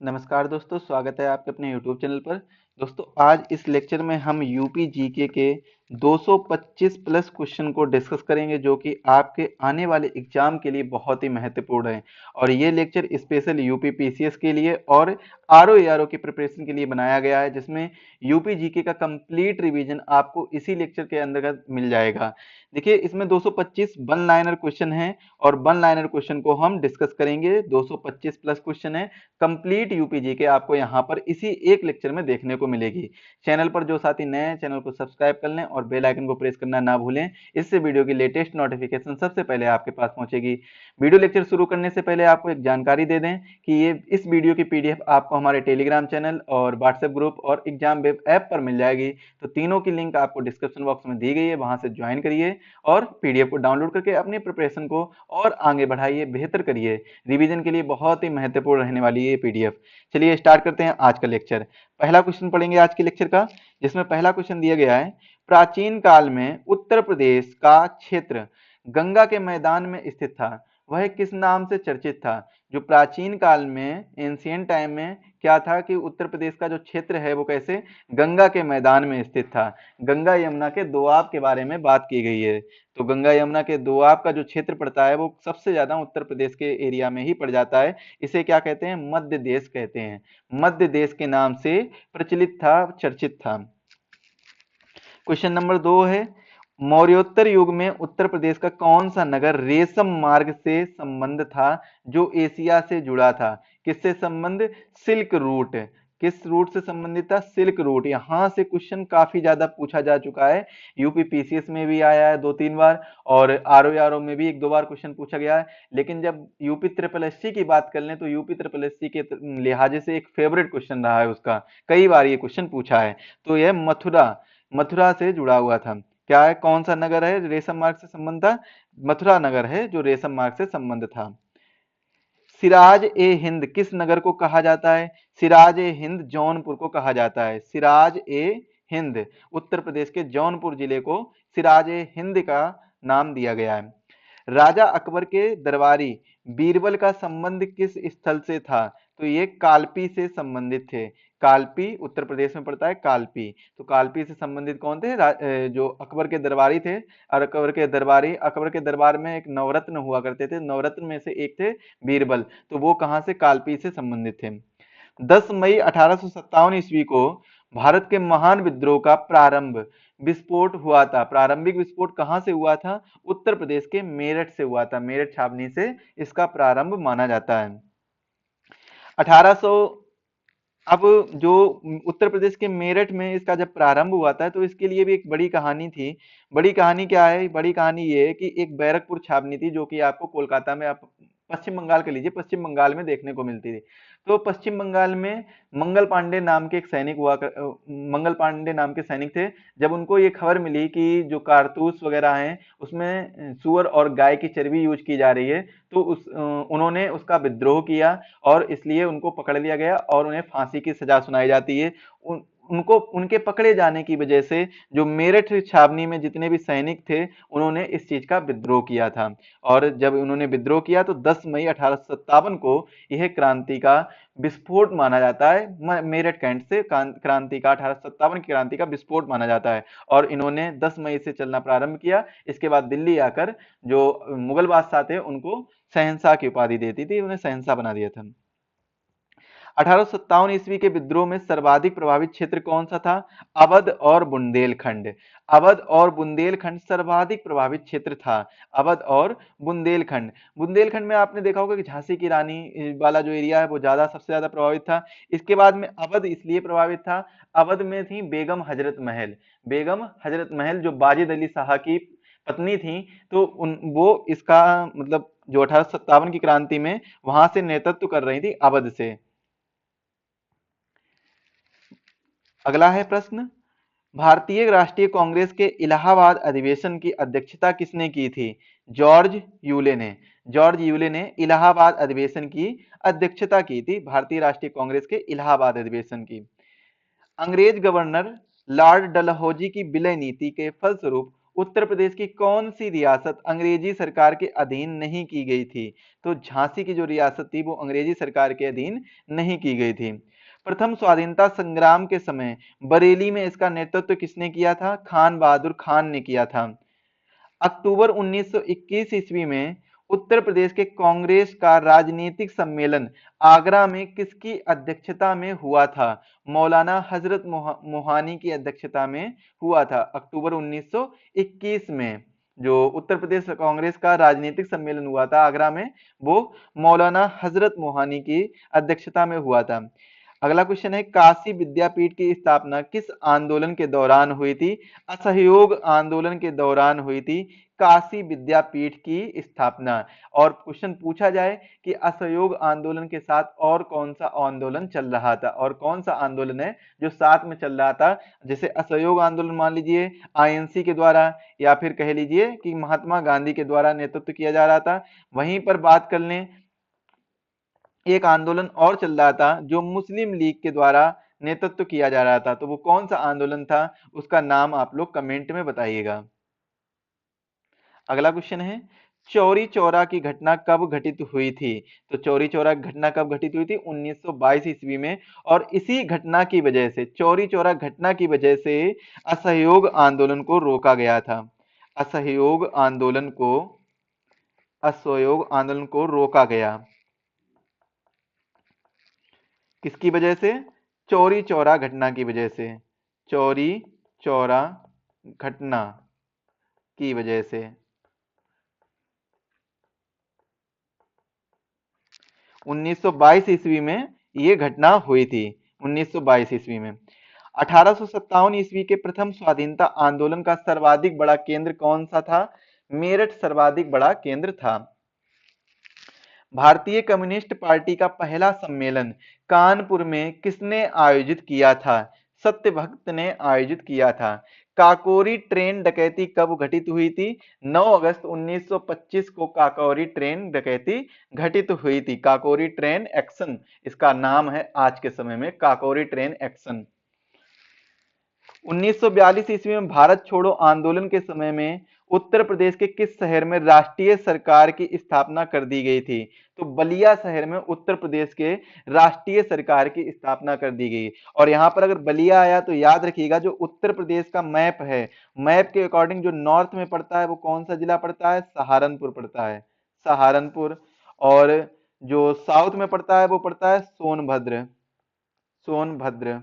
नमस्कार दोस्तों, स्वागत है आपके अपने YouTube चैनल पर। दोस्तों, आज इस लेक्चर में हम यूपी जीके के 225 प्लस क्वेश्चन को डिस्कस करेंगे, जो कि आपके आने वाले एग्जाम के लिए बहुत ही महत्वपूर्ण है। और ये लेक्चर स्पेशल यूपी पीसीएस के लिए और आरओ एआरओ की प्रिपरेशन के लिए बनाया गया है, जिसमें यूपी जीके का कंप्लीट रिवीजन आपको इसी लेक्चर के अंतर्गत मिल जाएगा। देखिए, इसमें 225 वन लाइनर क्वेश्चन है और वन लाइनर क्वेश्चन को हम डिस्कस करेंगे। 225 प्लस क्वेश्चन है, कंप्लीट यूपीजी के आपको यहाँ पर इसी एक लेक्चर में देखने को मिलेगी। चैनल पर जो साथी नए हैं, चैनल को सब्सक्राइब कर लें और बेल आइकन को प्रेस करना ना भूलें। इससे वीडियो की लेटेस्ट नोटिफिकेशन सबसे पहले आपके पास पहुंचेगी। वीडियो लेक्चर शुरू करने से पहले आपको एक जानकारी दे दें कि ये इस वीडियो की पीडीएफ आपको हमारे टेलीग्राम चैनल और व्हाट्सएप ग्रुप और एग्जाम वेब ऐप पर मिल जाएगी। तो तीनों की लिंक आपको डिस्क्रिप्शन बॉक्स में दी गई है, वहां से ज्वाइन करिए और पीडीएफ को डाउनलोड करके अपनी प्रिपरेशन को और आगे बढ़ाइए, बेहतर करिए। रिवीजन के लिए बहुत ही महत्वपूर्ण रहने वाली है ये पीडीएफ। चलिए स्टार्ट करते हैं आज का लेक्चर। पहला क्वेश्चन पढ़ेंगे आज के लेक्चर का, जिसमें पहला क्वेश्चन दिया गया है, प्राचीन काल में उत्तर प्रदेश का क्षेत्र गंगा के मैदान में स्थित था, वह किस नाम से चर्चित था? जो प्राचीन काल में एंशियंट टाइम में क्या था कि उत्तर प्रदेश का जो क्षेत्र है वो कैसे गंगा के मैदान में स्थित था। गंगा यमुना के दोआब के बारे में बात की गई है। तो गंगा यमुना के दोआब का जो क्षेत्र पड़ता है वो सबसे ज्यादा उत्तर प्रदेश के एरिया में ही पड़ जाता है। इसे क्या कहते हैं? मध्य देश कहते हैं। मध्य देश के नाम से प्रचलित था, चर्चित था। क्वेश्चन नंबर 2 है, मौर्योत्तर युग में उत्तर प्रदेश का कौन सा नगर रेशम मार्ग से संबंध था, जो एशिया से जुड़ा था? किससे संबंध? Silk route. किस रूट से संबंधित था? Silk route. यहां से क्वेश्चन काफी ज्यादा पूछा जा चुका है। यूपी पीसीएस में भी आया है 2-3 बार और आरओ में भी 1-2 बार क्वेश्चन पूछा गया है। लेकिन जब यूपी ट्रिपल एससी की बात कर लें तो यूपी ट्रिपल एससी के लिहाजे से एक फेवरेट क्वेश्चन रहा है उसका। कई बार ये क्वेश्चन पूछा है। तो यह मथुरा से जुड़ा हुआ था। क्या है? कौन सा नगर है रेशम मार्ग से संबंध था? मथुरा नगर है जो रेशम मार्ग से संबंध था। सिराज ए हिंद किस नगर को कहा जाता है? सिराज ए हिंद जौनपुर को कहा जाता है। सिराज ए हिंद, उत्तर प्रदेश के जौनपुर जिले को सिराज ए हिंद का नाम दिया गया है। राजा अकबर के दरबारी बीरबल का संबंध किस स्थल से था? तो ये कालपी से संबंधित थे। कालपी उत्तर प्रदेश में पड़ता है, कालपी। तो कालपी से संबंधित कौन थे? जो अकबर के दरबारी थे। और अकबर के दरबार में एक नवरत्न हुआ करते थे, नवरत्न में से एक थे बीरबल। तो वो कहां से? कालपी से संबंधित थे। 10 मई 1857 ईस्वी को भारत के महान विद्रोह का विस्फोट हुआ था। प्रारंभिक विस्फोट कहां से हुआ था? उत्तर प्रदेश के मेरठ से हुआ था। मेरठ छावनी से इसका प्रारंभ माना जाता है। 1800 अब जो उत्तर प्रदेश के मेरठ में इसका जब प्रारंभ हुआ था तो इसके लिए भी एक बड़ी कहानी थी। बड़ी कहानी क्या है? बड़ी कहानी ये है कि एक बैरकपुर छावनी थी, जो कि आपको कोलकाता में, आप पश्चिम बंगाल के लीजिए, पश्चिम बंगाल में देखने को मिलती थी। तो पश्चिम बंगाल में मंगल पांडे नाम के एक सैनिक मंगल पांडे नाम के सैनिक थे। जब उनको ये खबर मिली कि जो कारतूस वगैरह हैं उसमें सुअर और गाय की चर्बी यूज की जा रही है, तो उन्होंने उसका विद्रोह किया और इसलिए उनको पकड़ लिया गया और उन्हें फांसी की सजा सुनाई जाती है। उनको उनके पकड़े जाने की वजह से जो मेरठ छावनी में जितने भी सैनिक थे उन्होंने इस चीज का विद्रोह किया था। और जब उन्होंने विद्रोह किया तो 10 मई 1857 को यह क्रांति का विस्फोट माना जाता है। मेरठ कैंट से क्रांति का 1857 की क्रांति का विस्फोट माना जाता है। और इन्होंने 10 मई से चलना प्रारंभ किया। इसके बाद दिल्ली आकर जो मुगल बादशाह थे उनको शहंशाह की उपाधि देती थी, उन्हें शहंशाह बना दिया था। 1857 ईस्वी के विद्रोह में सर्वाधिक प्रभावित क्षेत्र कौन सा था? अवध और बुंदेलखंड। अवध और बुंदेलखंड सर्वाधिक प्रभावित क्षेत्र था। अवध और बुंदेलखंड। बुंदेलखंड में आपने देखा होगा कि झांसी की रानी वाला जो एरिया है वो सबसे ज्यादा प्रभावित था। इसके बाद में अवध इसलिए प्रभावित था, अवध में थी बेगम हजरत महल। बेगम हजरत महल जो वाजिद अली शाह की पत्नी थी, तो वो इसका मतलब जो 1857 की क्रांति में वहां से नेतृत्व कर रही थी, अवध से। अगला है प्रश्न, भारतीय राष्ट्रीय कांग्रेस के इलाहाबाद अधिवेशन की अध्यक्षता किसने की थी? जॉर्ज यूले ने। जॉर्ज यूले ने इलाहाबाद अधिवेशन की अध्यक्षता की थी, भारतीय राष्ट्रीय कांग्रेस के इलाहाबाद अधिवेशन की। अंग्रेज गवर्नर लॉर्ड डलहौजी की विलय नीति के फलस्वरूप उत्तर प्रदेश की कौन सी रियासत अंग्रेजी सरकार के अधीन नहीं की गई थी? तो झांसी की जो रियासत थी वो अंग्रेजी सरकार के अधीन नहीं की गई थी। प्रथम स्वाधीनता संग्राम के समय बरेली में इसका नेतृत्व किसने किया था? खान बहादुर खान ने किया था। अक्टूबर 1921 ईस्वी में उत्तर प्रदेश के कांग्रेस का राजनीतिक सम्मेलन आगरा में किसकी अध्यक्षता में हुआ था? मौलाना हजरत मोहानी की अध्यक्षता में हुआ था। अक्टूबर 1921 में जो उत्तर प्रदेश कांग्रेस का राजनीतिक सम्मेलन हुआ था आगरा में, वो मौलाना हजरत मोहानी की अध्यक्षता में हुआ था। अगला क्वेश्चन है, काशी विद्यापीठ की स्थापना किस आंदोलन के दौरान हुई थी? असहयोग आंदोलन के दौरान हुई थी काशी विद्यापीठ की स्थापना। और क्वेश्चन पूछा जाए कि असहयोग आंदोलन के साथ और कौन सा आंदोलन चल रहा था, और कौन सा आंदोलन है जो साथ में चल रहा था? जैसे असहयोग आंदोलन मान लीजिए आईएनसी के द्वारा, या फिर कह लीजिए कि महात्मा गांधी के द्वारा नेतृत्व किया जा रहा था। वहीं पर बात कर लें, एक आंदोलन और चल रहा था जो मुस्लिम लीग के द्वारा नेतृत्व किया जा रहा था, तो वो कौन सा आंदोलन था? उसका नाम आप लोग कमेंट में बताइएगा। अगला क्वेश्चन है, चौरी चौरा की घटना कब घटित हुई थी? तो चौरी चौरा की घटना कब घटित हुई थी? 1922 ईस्वी में। और इसी घटना की वजह से, चौरी चौरा घटना की वजह से असहयोग आंदोलन को रोका गया था। असहयोग आंदोलन को रोका गया। किसकी वजह से? चौरी चौरा घटना की वजह से। चौरी चौरा घटना की वजह से 1922 ईस्वी में यह घटना हुई थी। 1922 ईस्वी में 1857 ईस्वी के प्रथम स्वाधीनता आंदोलन का सर्वाधिक बड़ा केंद्र कौन सा था? मेरठ सर्वाधिक बड़ा केंद्र था। भारतीय कम्युनिस्ट पार्टी का पहला सम्मेलन कानपुर में किसने आयोजित किया था? सत्यभक्त ने आयोजित किया था। काकोरी ट्रेन डकैती कब घटित हुई थी? 9 अगस्त 1925 को काकोरी ट्रेन डकैती घटित हुई थी। काकोरी ट्रेन एक्शन इसका नाम है आज के समय में, काकोरी ट्रेन एक्शन। 1942 ईस्वी में भारत छोड़ो आंदोलन के समय में उत्तर प्रदेश के किस शहर में राष्ट्रीय सरकार की स्थापना कर दी गई थी? तो बलिया शहर में उत्तर प्रदेश के राष्ट्रीय सरकार की स्थापना कर दी गई। और यहां पर अगर बलिया आया तो याद रखिएगा, जो उत्तर प्रदेश का मैप है, मैप के अकॉर्डिंग जो नॉर्थ में पड़ता है वो कौन सा जिला पड़ता है? सहारनपुर पड़ता है, सहारनपुर। और जो साउथ में पड़ता है वो पड़ता है सोनभद्र, सोनभद्र।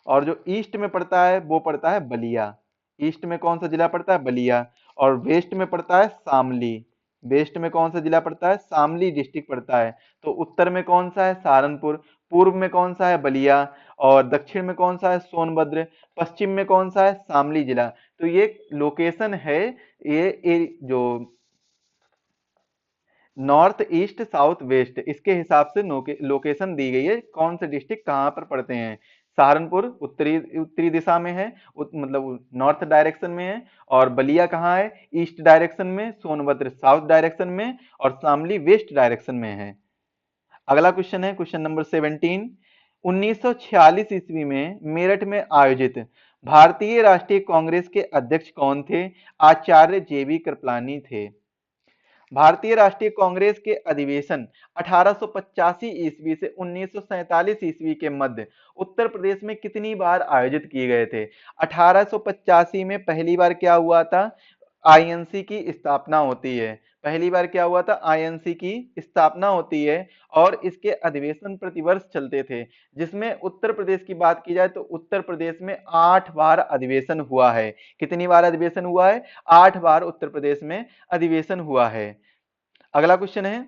और जो ईस्ट में पड़ता है वो पड़ता है बलिया। ईस्ट में कौन सा जिला पड़ता है? बलिया। और वेस्ट में पड़ता है शामली। वेस्ट में कौन सा जिला पड़ता है? शामली डिस्ट्रिक्ट पड़ता है। तो उत्तर में कौन सा है? सहारनपुर। पूर्व में कौन सा है? बलिया। और दक्षिण में कौन सा है? सोनभद्र। पश्चिम में कौन सा है? शामली जिला। तो ये लोकेशन है, ये जो नॉर्थ ईस्ट साउथ वेस्ट, इसके हिसाब से लोकेशन दी गई है, कौन से डिस्ट्रिक्ट कहाँ पर पड़ते हैं। सहारनपुर उत्तरी उत्तरी दिशा में है, मतलब नॉर्थ डायरेक्शन में है। और बलिया कहाँ है? ईस्ट डायरेक्शन में। सोनभद्र साउथ डायरेक्शन में। और शामली वेस्ट डायरेक्शन में है। अगला क्वेश्चन है क्वेश्चन नंबर 17। 1946 ईस्वी में मेरठ में आयोजित भारतीय राष्ट्रीय कांग्रेस के अध्यक्ष कौन थे? आचार्य जेबी कृपलानी थे। भारतीय राष्ट्रीय कांग्रेस के अधिवेशन 1885 ईस्वी से 1947 ईस्वी के मध्य उत्तर प्रदेश में कितनी बार आयोजित किए गए थे? 1885 में पहली बार क्या हुआ था? आईएनसी की स्थापना होती है। पहली बार क्या हुआ था? आईएनसी की स्थापना होती है। और इसके अधिवेशन प्रतिवर्ष चलते थे, जिसमें उत्तर प्रदेश की बात की जाए तो उत्तर प्रदेश में 8 बार अधिवेशन हुआ है। कितनी बार अधिवेशन हुआ है? 8 बार उत्तर प्रदेश में अधिवेशन हुआ है। अगला क्वेश्चन है,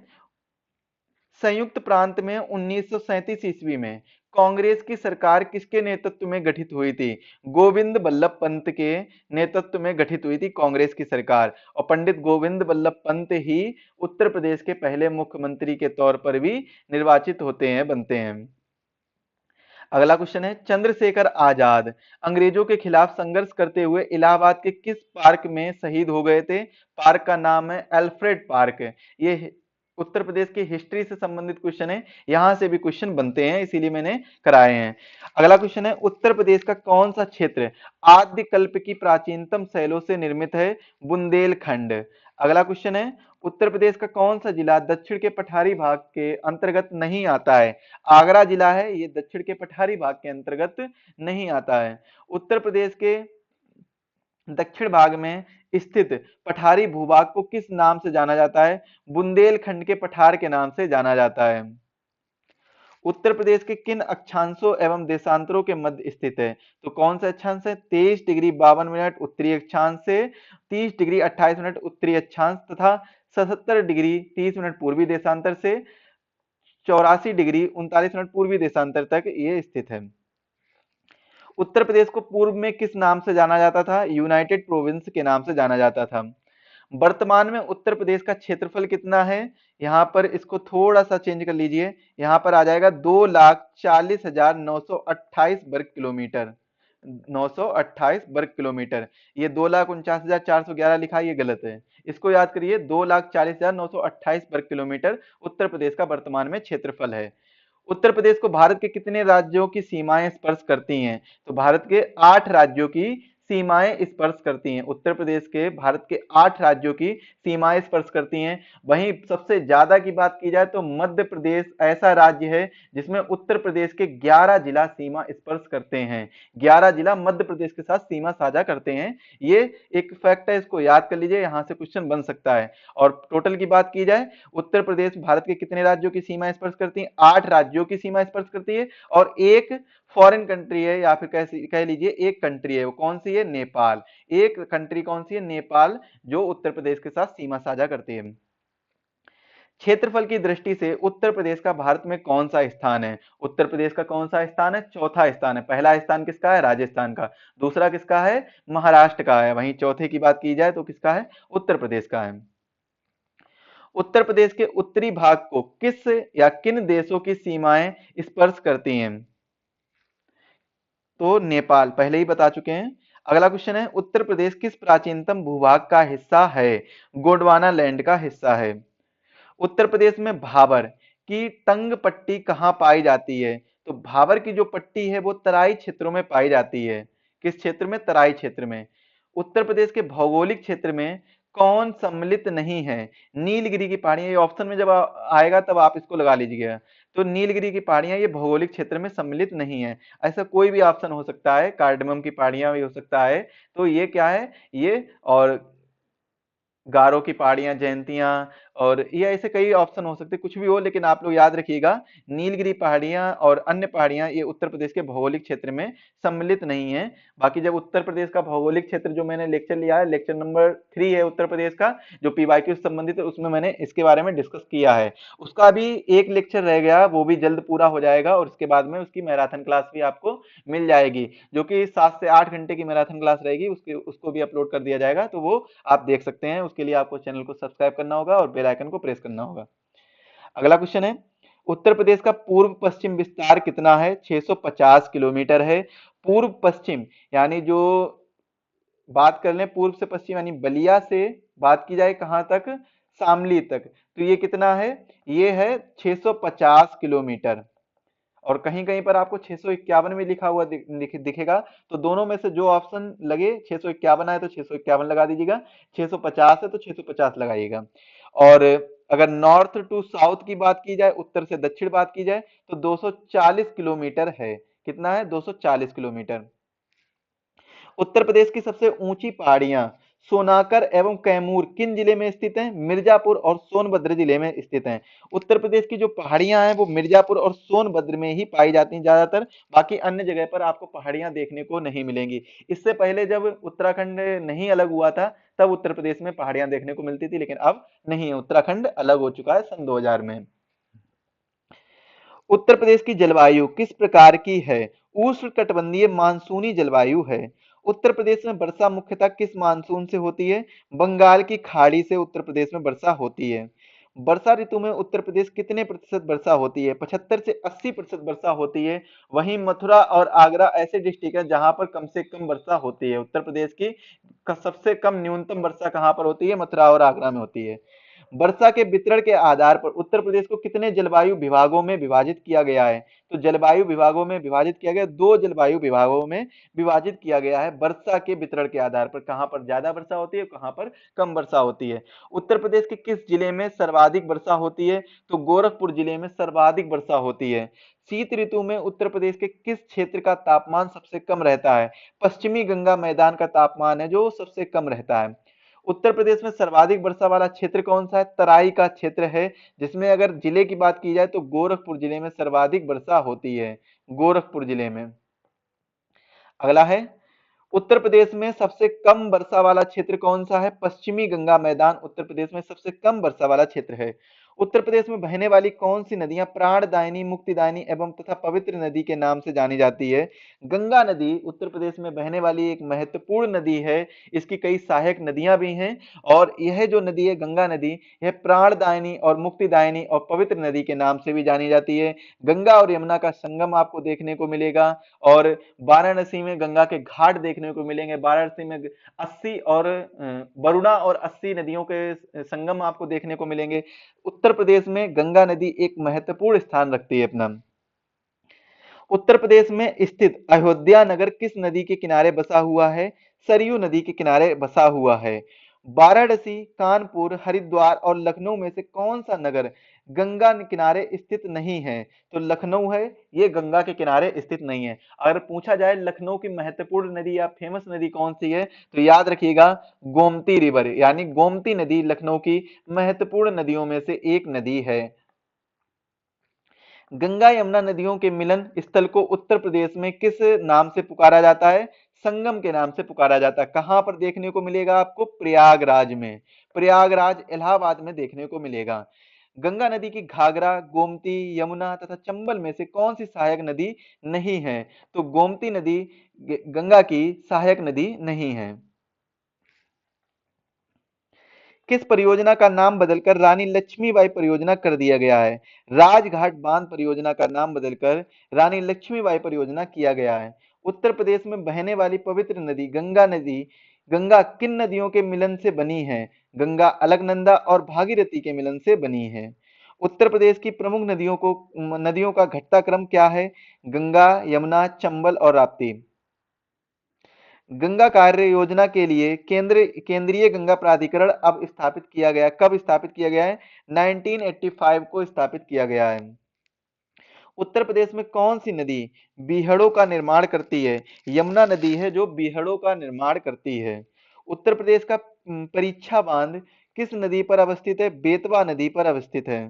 संयुक्त प्रांत में 1937 ईस्वी में कांग्रेस की सरकार किसके नेतृत्व में गठित हुई थी? गोविंद बल्लभ पंत के नेतृत्व में गठित हुई थी कांग्रेस की सरकार। और पंडित गोविंद बल्लभ पंत ही उत्तर प्रदेश के पहले मुख्यमंत्री के तौर पर भी निर्वाचित होते हैं, बनते हैं। अगला क्वेश्चन है, चंद्रशेखर आजाद अंग्रेजों के खिलाफ संघर्ष करते हुए इलाहाबाद के किस पार्क में शहीद हो गए थे? पार्क का नाम है अल्फ्रेड पार्क। ये उत्तर प्रदेश की हिस्ट्री से संबंधित क्वेश्चन है, यहां से भी क्वेश्चन बनते हैं, इसीलिए मैंने कराए हैं। अगला क्वेश्चन है, उत्तर प्रदेश का कौन सा क्षेत्र आद्य कल्प की प्राचीनतम शैलों से निर्मित है? बुंदेलखंड। अगला क्वेश्चन है, उत्तर प्रदेश का कौन सा जिला दक्षिण के पठारी भाग के अंतर्गत नहीं आता है? आगरा जिला है, ये दक्षिण के पठारी भाग के अंतर्गत नहीं आता है। उत्तर प्रदेश के दक्षिण भाग में स्थित पठारी भूभाग को किस नाम से जाना जाता है? बुंदेलखंड के पठार के नाम से जाना जाता है। उत्तर प्रदेश के किन अक्षांशों एवं देशांतरों के मध्य स्थित है? तो कौन सा अक्षांश है? 23 डिग्री 52 मिनट उत्तरी अक्षांश से 30 डिग्री 28 मिनट उत्तरी अक्षांश तथा 77 डिग्री 30 मिनट पूर्वी देशांतर से 84 डिग्री 39 मिनट पूर्वी देशांतर तक ये स्थित है। उत्तर प्रदेश को पूर्व में किस नाम से जाना जाता था? यूनाइटेड प्रोविंस के नाम से जाना जाता था। वर्तमान में उत्तर प्रदेश का क्षेत्रफल कितना है? यहाँ पर इसको थोड़ा सा चेंज कर लीजिए, यहाँ पर आ जाएगा 2,40,928 वर्ग किलोमीटर। 928 वर्ग किलोमीटर। ये 2,49,411 लिखा है, ये गलत है, इसको याद करिए। 2,40,928 वर्ग किलोमीटर उत्तर प्रदेश का वर्तमान में क्षेत्रफल है। उत्तर प्रदेश को भारत के कितने राज्यों की सीमाएं स्पर्श करती हैं? तो भारत के 8 राज्यों की सीमाएं स्पर्श करती हैं। उत्तर प्रदेश के भारत के 8 राज्यों की सीमाएं स्पर्श करती हैं। वहीं सबसे ज्यादा की बात की जाए तो मध्य प्रदेश ऐसा राज्य है जिसमें उत्तर प्रदेश के 11 जिला सीमा स्पर्श करते हैं। 11 जिला मध्य प्रदेश के साथ सीमा साझा करते हैं। ये एक फैक्ट है, इसको याद कर लीजिए, यहां से क्वेश्चन बन सकता है। और टोटल की बात की जाए, उत्तर प्रदेश भारत के कितने राज्यों की सीमा स्पर्श करती है? 8 राज्यों की सीमा स्पर्श करती है। और एक फॉरेन कंट्री है, या फिर कह लीजिए एक कंट्री है, वो कौन सी है? नेपाल। एक कंट्री कौन सी है? नेपाल, जो उत्तर प्रदेश के साथ सीमा साझा करती है। क्षेत्रफल की दृष्टि से उत्तर प्रदेश का भारत में कौन सा स्थान है? उत्तर प्रदेश का कौन सा स्थान है? चौथा स्थान है। पहला स्थान किसका है? राजस्थान का। दूसरा किसका है? महाराष्ट्र का है। वहीं चौथे की बात की जाए तो किसका है? उत्तर प्रदेश का है। उत्तर प्रदेश के उत्तरी भाग को किस या किन देशों की सीमाएं स्पर्श करती हैं? तो नेपाल, पहले ही बता चुके हैं। अगला क्वेश्चन है, उत्तर प्रदेश किस प्राचीनतम भूभाग का हिस्सा है? गोंडवाना लैंड का हिस्सा है। उत्तर प्रदेश में भाबर की तंग पट्टी कहाँ पाई जाती है? तो भाबर की जो पट्टी है वो तराई क्षेत्रों में पाई जाती है। किस क्षेत्र में? तराई क्षेत्र में। उत्तर प्रदेश के भौगोलिक क्षेत्र में कौन सम्मिलित नहीं है? नीलगिरी की पहाड़ियां, ये ऑप्शन में जब आएगा तब आप इसको लगा लीजिएगा। तो नीलगिरी की पहाड़ियां ये भौगोलिक क्षेत्र में सम्मिलित नहीं है। ऐसा कोई भी ऑप्शन हो सकता है, कार्डमम की पहाड़ियां भी हो सकता है। तो ये क्या है? ये और गारो की पहाड़ियां, जयंतियां, और ये ऐसे कई ऑप्शन हो सकते हैं, कुछ भी हो, लेकिन आप लोग याद रखिएगा नीलगिरी पहाड़ियां और अन्य पहाड़ियां ये उत्तर प्रदेश के भौगोलिक क्षेत्र में सम्मिलित नहीं है। बाकी जब उत्तर प्रदेश का भौगोलिक क्षेत्र जो मैंने लेक्चर लिया है, लेक्चर नंबर 3 है उत्तर प्रदेश का, जो पीवाईक्यू से संबंधित है, उसमें मैंने इसके बारे में डिस्कस किया है। उसका अभी एक लेक्चर रह गया, वो भी जल्द पूरा हो जाएगा, और उसके बाद में उसकी मैराथन क्लास भी आपको मिल जाएगी, जो कि 7 से 8 घंटे की मैराथन क्लास रहेगी। उसको भी अपलोड कर दिया जाएगा, तो वो आप देख सकते हैं। उसके लिए आपको चैनल को सब्सक्राइब करना होगा और बेल आइकन को प्रेस करना होगा। अगला क्वेश्चन है, उत्तर प्रदेश का पूर्व पश्चिम विस्तार कितना है? 650 किलोमीटर है। पूर्व पश्चिम यानी जो बात कर लें पूर्व से पश्चिम, यानी बलिया से बात की जाए कहां तक? शामली तक, तो ये कितना है? ये है 650 किलोमीटर। और कहीं कहीं पर आपको 651 में लिखा हुआ दिखेगा। तो दोनों में से जो ऑप्शन लगे, 651 है तो 651 लगा दीजिएगा, 650 है तो 650 लगाइएगा। और अगर नॉर्थ टू साउथ की बात की जाए, उत्तर से दक्षिण बात की जाए, तो 240 किलोमीटर है। कितना है? 240 किलोमीटर। उत्तर प्रदेश की सबसे ऊंची पहाड़ियां सोनाकर एवं कैमूर किन जिले में स्थित हैं? मिर्जापुर और सोनभद्र जिले में स्थित हैं। उत्तर प्रदेश की जो पहाड़ियां हैं वो मिर्जापुर और सोनभद्र में ही पाई जाती हैं ज्यादातर। बाकी अन्य जगह पर आपको पहाड़ियां देखने को नहीं मिलेंगी। इससे पहले जब उत्तराखंड नहीं अलग हुआ था, तब उत्तर प्रदेश में पहाड़ियां देखने को मिलती थी, लेकिन अब नहीं है, उत्तराखंड अलग हो चुका है सन 2000 में। उत्तर प्रदेश की जलवायु किस प्रकार की है? उष्णकटिबंधीय मानसूनी जलवायु है। उत्तर प्रदेश में वर्षा मुख्यतः किस मानसून से होती है? बंगाल की खाड़ी से उत्तर प्रदेश में वर्षा होती है। वर्षा ऋतु में उत्तर प्रदेश कितने प्रतिशत वर्षा होती है? 75 से 80% वर्षा होती है। वहीं मथुरा और आगरा ऐसे डिस्ट्रिक्ट हैं जहां पर कम से कम वर्षा होती है। उत्तर प्रदेश की सबसे कम न्यूनतम वर्षा कहां पर होती है? मथुरा और आगरा में होती है। वर्षा के वितरण के आधार पर उत्तर प्रदेश को कितने जलवायु विभागों में विभाजित किया गया है? तो जलवायु विभागों में विभाजित किया गया, 2 जलवायु विभागों में विभाजित किया गया है वर्षा के वितरण के आधार पर, कहां पर ज्यादा वर्षा होती है, कहां पर कम वर्षा होती है। उत्तर प्रदेश के किस जिले में सर्वाधिक वर्षा होती है? तो गोरखपुर जिले में सर्वाधिक वर्षा होती है। शीत ऋतु में उत्तर प्रदेश के किस क्षेत्र का तापमान सबसे कम रहता है? पश्चिमी गंगा मैदान का तापमान है जो सबसे कम रहता है। उत्तर प्रदेश में सर्वाधिक वर्षा वाला क्षेत्र कौन सा है? तराई का क्षेत्र है, जिसमें अगर जिले की बात की जाए तो गोरखपुर जिले में सर्वाधिक वर्षा होती है, गोरखपुर जिले में। अगला है, उत्तर प्रदेश में सबसे कम वर्षा वाला क्षेत्र कौन सा है? पश्चिमी गंगा मैदान उत्तर प्रदेश में सबसे कम वर्षा वाला क्षेत्र है। उत्तर प्रदेश में बहने वाली कौन सी नदियां प्राणदायिनी, मुक्तिदायिनी एवं तथा पवित्र नदी के नाम से जानी जाती है? गंगा नदी उत्तर प्रदेश में बहने वाली एक महत्वपूर्ण नदी है। इसकी कई सहायक नदियां भी हैं और यह जो नदी है गंगा नदी, यह प्राणदायिनी और मुक्तिदायिनी और पवित्र नदी के नाम से भी जानी जाती है। गंगा और यमुना का संगम आपको देखने को मिलेगा और वाराणसी में गंगा के घाट देखने को मिलेंगे। वाराणसी में 80 और वरुणा और 80 नदियों के संगम आपको देखने को मिलेंगे। उत्तर प्रदेश में गंगा नदी एक महत्वपूर्ण स्थान रखती है अपना। उत्तर प्रदेश में स्थित अयोध्या नगर किस नदी के किनारे बसा हुआ है? सरयू नदी के किनारे बसा हुआ है। वाराणसी, कानपुर, हरिद्वार और लखनऊ में से कौन सा नगर गंगा किनारे स्थित नहीं है? तो लखनऊ है, ये गंगा के किनारे स्थित नहीं है। अगर पूछा जाए लखनऊ की महत्वपूर्ण नदी या फेमस नदी कौन सी है, तो याद रखिएगा गोमती रिवर, यानी गोमती नदी लखनऊ की महत्वपूर्ण नदियों में से एक नदी है। गंगा यमुना नदियों के मिलन स्थल को उत्तर प्रदेश में किस नाम से पुकारा जाता है? संगम के नाम से पुकारा जाता है। कहां पर देखने को मिलेगा आपको? प्रयागराज में, प्रयागराज इलाहाबाद में देखने को मिलेगा। गंगा नदी की घाघरा, गोमती, यमुना तथा चंबल में से कौन सी सहायक नदी नहीं है? तो गोमती नदी गंगा की सहायक नदी नहीं है। किस परियोजना का नाम बदलकर रानी लक्ष्मीबाई परियोजना कर दिया गया है? राजघाट बांध परियोजना का नाम बदलकर रानी लक्ष्मीबाई परियोजना किया गया है। उत्तर प्रदेश में बहने वाली पवित्र नदी गंगा किन नदियों के मिलन से बनी है? गंगा अलकनंदा और भागीरथी के मिलन से बनी है। उत्तर प्रदेश की प्रमुख नदियों का घटता क्रम क्या है? गंगा, यमुना, चंबल और राप्ती। गंगा कार्य योजना के लिए केंद्रीय गंगा प्राधिकरण अब स्थापित किया गया, कब स्थापित किया गया है? 1985 को स्थापित किया गया है। उत्तर प्रदेश में कौन सी नदी बीहड़ों का निर्माण करती है? यमुना नदी है जो बीहड़ों का निर्माण करती है। उत्तर प्रदेश का परीक्षा बांध किस नदी पर अवस्थित है? बेतवा नदी पर अवस्थित है।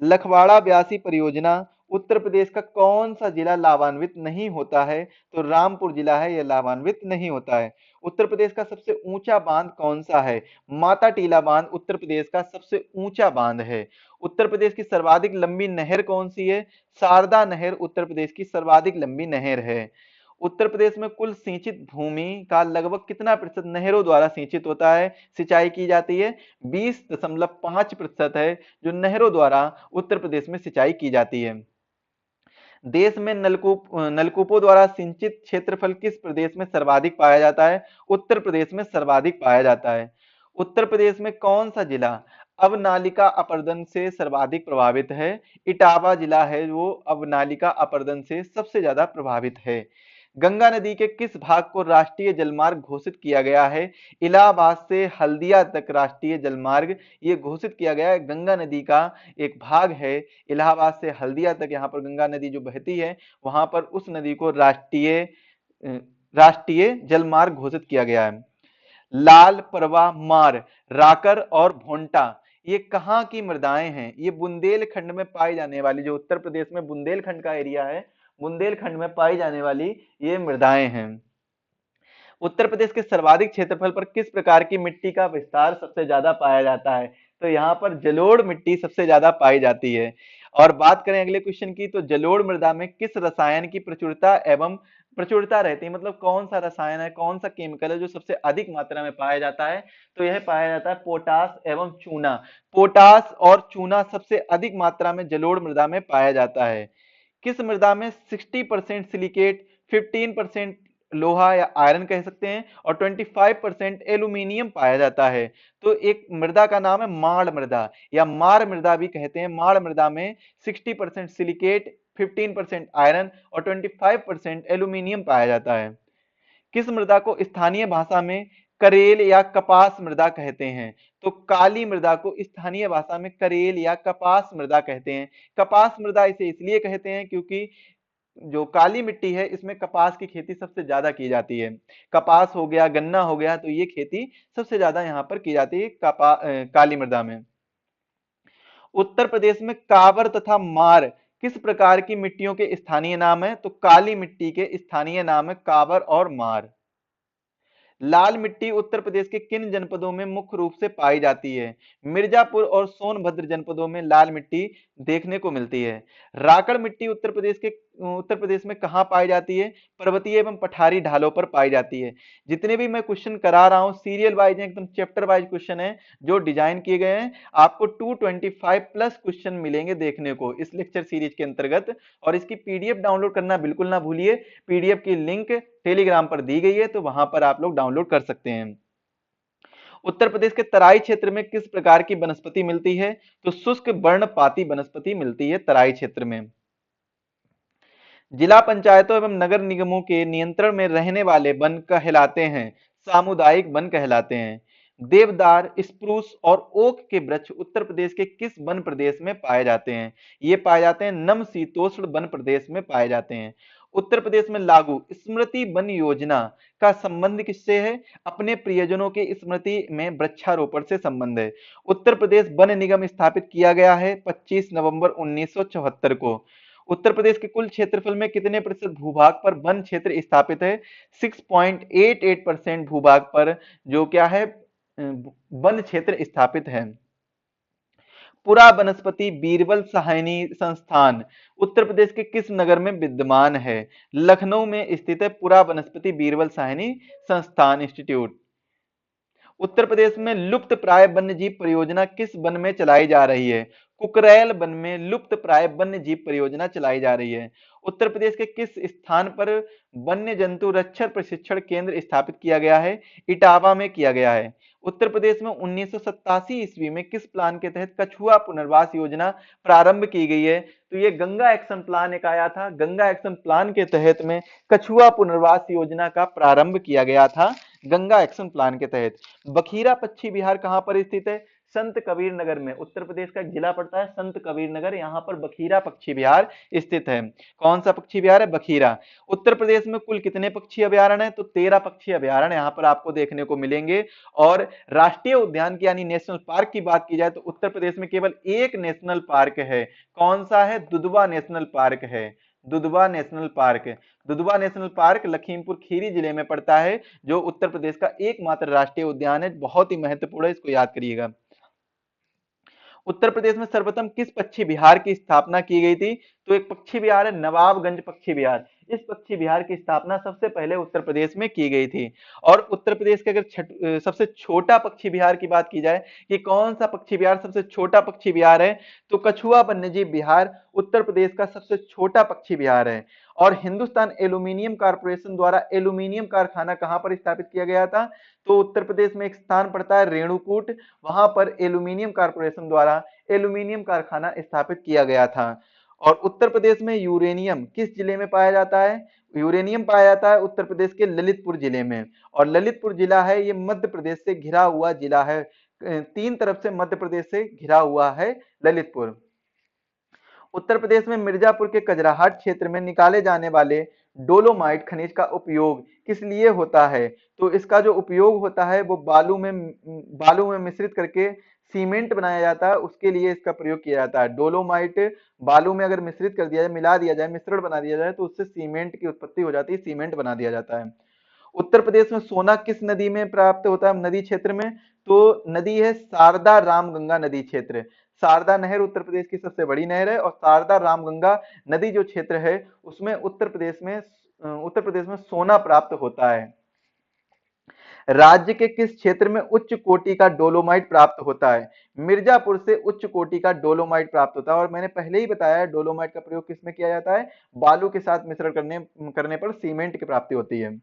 लखवाड़ा ब्यासी परियोजना उत्तर प्रदेश का कौन सा जिला लाभान्वित नहीं होता है? तो रामपुर जिला है, यह लाभान्वित नहीं होता है। उत्तर प्रदेश का सबसे ऊंचा बांध कौन सा है? माता टीला बांध उत्तर प्रदेश का सबसे ऊंचा बांध है। उत्तर प्रदेश की सर्वाधिक लंबी नहर कौन सी है? शारदा नहर उत्तर प्रदेश की सर्वाधिक लंबी नहर है। उत्तर प्रदेश में कुल सिंचित भूमि का लगभग कितना प्रतिशत नहरों द्वारा सिंचित होता है, सिंचाई की जाती है? 20.5% है जो नहरों द्वारा उत्तर प्रदेश में सिंचाई की जाती है। देश में नलकूपों द्वारा सिंचित क्षेत्रफल किस प्रदेश में सर्वाधिक पाया जाता है? उत्तर प्रदेश में सर्वाधिक पाया जाता है। उत्तर प्रदेश में कौन सा जिला अवनालिका अपर्दन से सर्वाधिक प्रभावित है? इटावा जिला है वो अवनालिका अपर्दन से सबसे ज्यादा प्रभावित है। गंगा नदी के किस भाग को राष्ट्रीय जलमार्ग घोषित किया गया है? इलाहाबाद से हल्दिया तक राष्ट्रीय जलमार्ग ये घोषित किया गया है। गंगा नदी का एक भाग है, इलाहाबाद से हल्दिया तक यहाँ पर गंगा नदी जो बहती है वहां पर उस नदी को राष्ट्रीय जलमार्ग घोषित किया गया है। लाल, परवा, मार, राकर और भोंटा ये कहाँ की मृदाएं हैं? ये बुंदेलखंड में पाई जाने वाली, जो उत्तर प्रदेश में बुंदेलखंड का एरिया है, बुंदेलखंड में पाई जाने वाली ये मृदाएं हैं। उत्तर प्रदेश के सर्वाधिक क्षेत्रफल पर किस प्रकार की मिट्टी का विस्तार सबसे ज्यादा पाया जाता है? तो यहाँ पर जलोढ़ मिट्टी सबसे ज्यादा पाई जाती है। और बात करें अगले क्वेश्चन की, तो जलोढ़ मृदा में किस रसायन की प्रचुरता रहती है, मतलब कौन सा रसायन है, कौन सा केमिकल है जो सबसे अधिक मात्रा में पाया जाता है? तो यह पाया जाता है पोटास एवं चूना। पोटास और चूना सबसे अधिक मात्रा में जलोढ़ मृदा में पाया जाता है। किस मृदा में 60% सिलिकेट, 15% लोहा या आयरन कह सकते हैं, और 25% एल्यूमिनियम पाया जाता है। तो एक मृदा का नाम है माड़ मृदा या मार मृदा भी कहते हैं। माड़ मृदा में 60% सिलिकेट, 15% आयरन और 25% एल्यूमिनियम पाया जाता है। किस मृदा को स्थानीय भाषा में करेल या कपास मृदा कहते हैं? तो काली मृदा को स्थानीय भाषा में करेल या कपास मृदा कहते हैं। कपास मृदा इसे इसलिए कहते हैं क्योंकि जो काली मिट्टी है इसमें कपास की खेती सबसे ज्यादा की जाती है। कपास हो गया, गन्ना हो गया, तो ये खेती सबसे ज्यादा यहाँ पर की जाती है काली मृदा में। उत्तर प्रदेश में काबर तथा मार किस प्रकार की मिट्टियों के स्थानीय नाम है? तो काली मिट्टी के स्थानीय नाम है काबर और मार। लाल मिट्टी उत्तर प्रदेश के किन जनपदों में मुख्य रूप से पाई जाती है? मिर्जापुर और सोनभद्र जनपदों में लाल मिट्टी देखने को मिलती है। राकड़ मिट्टी उत्तर प्रदेश में कहाँ पाई जाती है? पर्वतीय एवं पठारी ढालों पर पाई जाती है। जितने भी मैं क्वेश्चन करा रहा हूँ सीरियल वाइज एकदम चैप्टर वाइज क्वेश्चन है जो डिजाइन किए गए हैं। आपको 225 प्लस क्वेश्चन मिलेंगे देखने को इस लेक्चर सीरीज के अंतर्गत। और इसकी पीडीएफ डाउनलोड करना बिल्कुल ना भूलिए। पीडीएफ की लिंक टेलीग्राम पर दी गई है, तो वहां पर आप लोग डाउनलोड कर सकते हैं। उत्तर प्रदेश के तराई क्षेत्र में किस प्रकार की वनस्पति मिलती है? तो शुष्क वर्णपाती वनस्पति मिलती है तराई क्षेत्र में। जिला पंचायतों एवं नगर निगमों के नियंत्रण में रहने वाले वन कहलाते हैं सामुदायिक वन कहलाते हैं। देवदार, स्प्रूस और ओक के वृक्ष उत्तर प्रदेश के किस वन प्रदेश में पाए जाते हैं? ये पाए जाते हैं नमशीतोष्ण वन प्रदेश में पाए जाते हैं। उत्तर प्रदेश में लागू स्मृति वन योजना का संबंध किससे है? अपने प्रियजनों के स्मृति में वृक्षारोपण से संबंध है। उत्तर प्रदेश वन निगम स्थापित किया गया है 25 नवंबर 1974 को। उत्तर प्रदेश के कुल क्षेत्रफल में कितने प्रतिशत भूभाग पर वन क्षेत्र स्थापित है? 6.88% भूभाग पर जो क्या है वन क्षेत्र स्थापित है। पुरा वनस्पति बीरबल साहनी संस्थान उत्तर प्रदेश के किस नगर में विद्यमान है? लखनऊ में स्थित है पुरा वनस्पति बीरबल साहनी संस्थान इंस्टीट्यूट। उत्तर प्रदेश में लुप्त प्राय वन्य जीव परियोजना किस वन में चलाई जा रही है? कुकरैल वन में लुप्त प्राय वन्य जीव परियोजना चलाई जा रही है। उत्तर प्रदेश के किस स्थान पर वन्य जंतु रक्षण प्रशिक्षण केंद्र स्थापित किया गया है? इटावा में किया गया है। उत्तर प्रदेश में 1987 ईस्वी में किस प्लान के तहत कछुआ पुनर्वास योजना प्रारंभ की गई है? तो ये गंगा एक्शन प्लान एक आया था। गंगा एक्शन प्लान के तहत में कछुआ पुनर्वास योजना का प्रारंभ किया गया था गंगा एक्शन प्लान के तहत। बखीरा पक्षी विहार कहां पर स्थित है? संत कबीर नगर में। उत्तर प्रदेश का एक जिला पड़ता है संत कबीर नगर, यहाँ पर बखीरा पक्षी विहार स्थित है। कौन सा पक्षी विहार है? बखीरा। उत्तर प्रदेश में कुल कितने पक्षी अभ्यारण्य है? तो 13 पक्षी अभ्यारण्य यहाँ पर आपको देखने को मिलेंगे। और राष्ट्रीय उद्यान की यानी नेशनल पार्क की बात की जाए तो उत्तर प्रदेश में केवल एक नेशनल पार्क है। कौन सा है? दुधवा नेशनल पार्क है। Dudhwa national park. Dudhwa national park Lakhimpur Kheri जिले में पड़ता है, जो उत्तर प्रदेश का एकमात्र राष्ट्रीय उद्यान है। बहुत ही महत्वपूर्ण है, इसको याद करिएगा। उत्तर प्रदेश में सर्वप्रथम किस पक्षी विहार की स्थापना की गई थी? तो एक पक्षी विहार है नवाबगंज पक्षी विहार। इस पक्षी विहार की स्थापना सबसे पहले उत्तर प्रदेश में की गई थी। और उत्तर प्रदेश के अगर सबसे छोटा पक्षी विहार की बात की जाए कि कौन सा पक्षी विहार सबसे छोटा पक्षी विहार है, तो कछुआ वन्यजीव विहार उत्तर प्रदेश का सबसे छोटा पक्षी विहार है। और हिंदुस्तान एल्यूमिनियम कॉर्पोरेशन द्वारा एल्यूमिनियम कारखाना कहां पर स्थापित किया गया था? तो उत्तर प्रदेश में एक स्थान पड़ता है रेणुकूट, वहां पर एल्यूमिनियम कॉर्पोरेशन द्वारा एल्यूमिनियम कारखाना स्थापित किया गया था। और उत्तर प्रदेश में यूरेनियम किस जिले में पाया जाता है? यूरेनियम पाया जाता है उत्तर प्रदेश के ललितपुर जिले में। और ललितपुर जिला है ये मध्य प्रदेश से घिरा हुआ जिला है। तीन तरफ से मध्य प्रदेश से घिरा हुआ है ललितपुर। उत्तर प्रदेश में मिर्जापुर के कजराहाट क्षेत्र में निकाले जाने वाले डोलोमाइट खनिज का उपयोग किस लिए होता है? तो इसका जो उपयोग होता है वो बालू में मिश्रित करके सीमेंट बनाया जाता है, उसके लिए इसका प्रयोग किया जाता है। डोलोमाइट बालू में अगर मिश्रित कर दिया जाए, मिला दिया जाए, मिश्रण बना दिया जाए तो उससे सीमेंट की उत्पत्ति हो जाती है, सीमेंट बना दिया जाता है। उत्तर प्रदेश में सोना किस नदी में प्राप्त होता है? नदी क्षेत्र में। तो नदी है शारदा रामगंगा नदी क्षेत्र। शारदा नहर उत्तर प्रदेश की सबसे बड़ी नहर है और शारदा रामगंगा नदी जो क्षेत्र है उसमें उत्तर प्रदेश में सोना प्राप्त होता है। राज्य के किस क्षेत्र में उच्च कोटि का डोलोमाइट प्राप्त होता है? मिर्जापुर से उच्च कोटि का डोलोमाइट प्राप्त होता है। और मैंने पहले ही बताया है डोलोमाइट का प्रयोग किसमें किया जाता है? बालू के साथ मिश्रण करने पर सीमेंट की प्राप्ति होती है।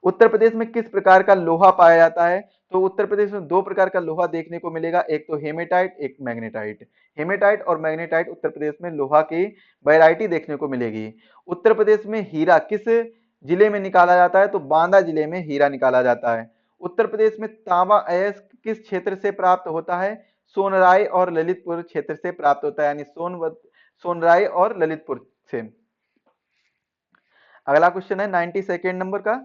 उत्तर प्रदेश में किस प्रकार का लोहा पाया जाता है? तो उत्तर प्रदेश में दो प्रकार का लोहा देखने को मिलेगा, एक तो हेमेटाइट, एक मैग्नेटाइट। हेमेटाइट और मैग्नेटाइट उत्तर प्रदेश में लोहा की वैरायटी देखने को मिलेगी। उत्तर प्रदेश में हीरा किस जिले में निकाला जाता है? तो बांदा जिले में हीरा निकाला जाता है। उत्तर प्रदेश में तांबा अयस्क किस क्षेत्र से प्राप्त होता है? सोनराय और ललितपुर क्षेत्र से प्राप्त होता है, यानी सोनराय और ललितपुर से। अगला क्वेश्चन है 92 नंबर का,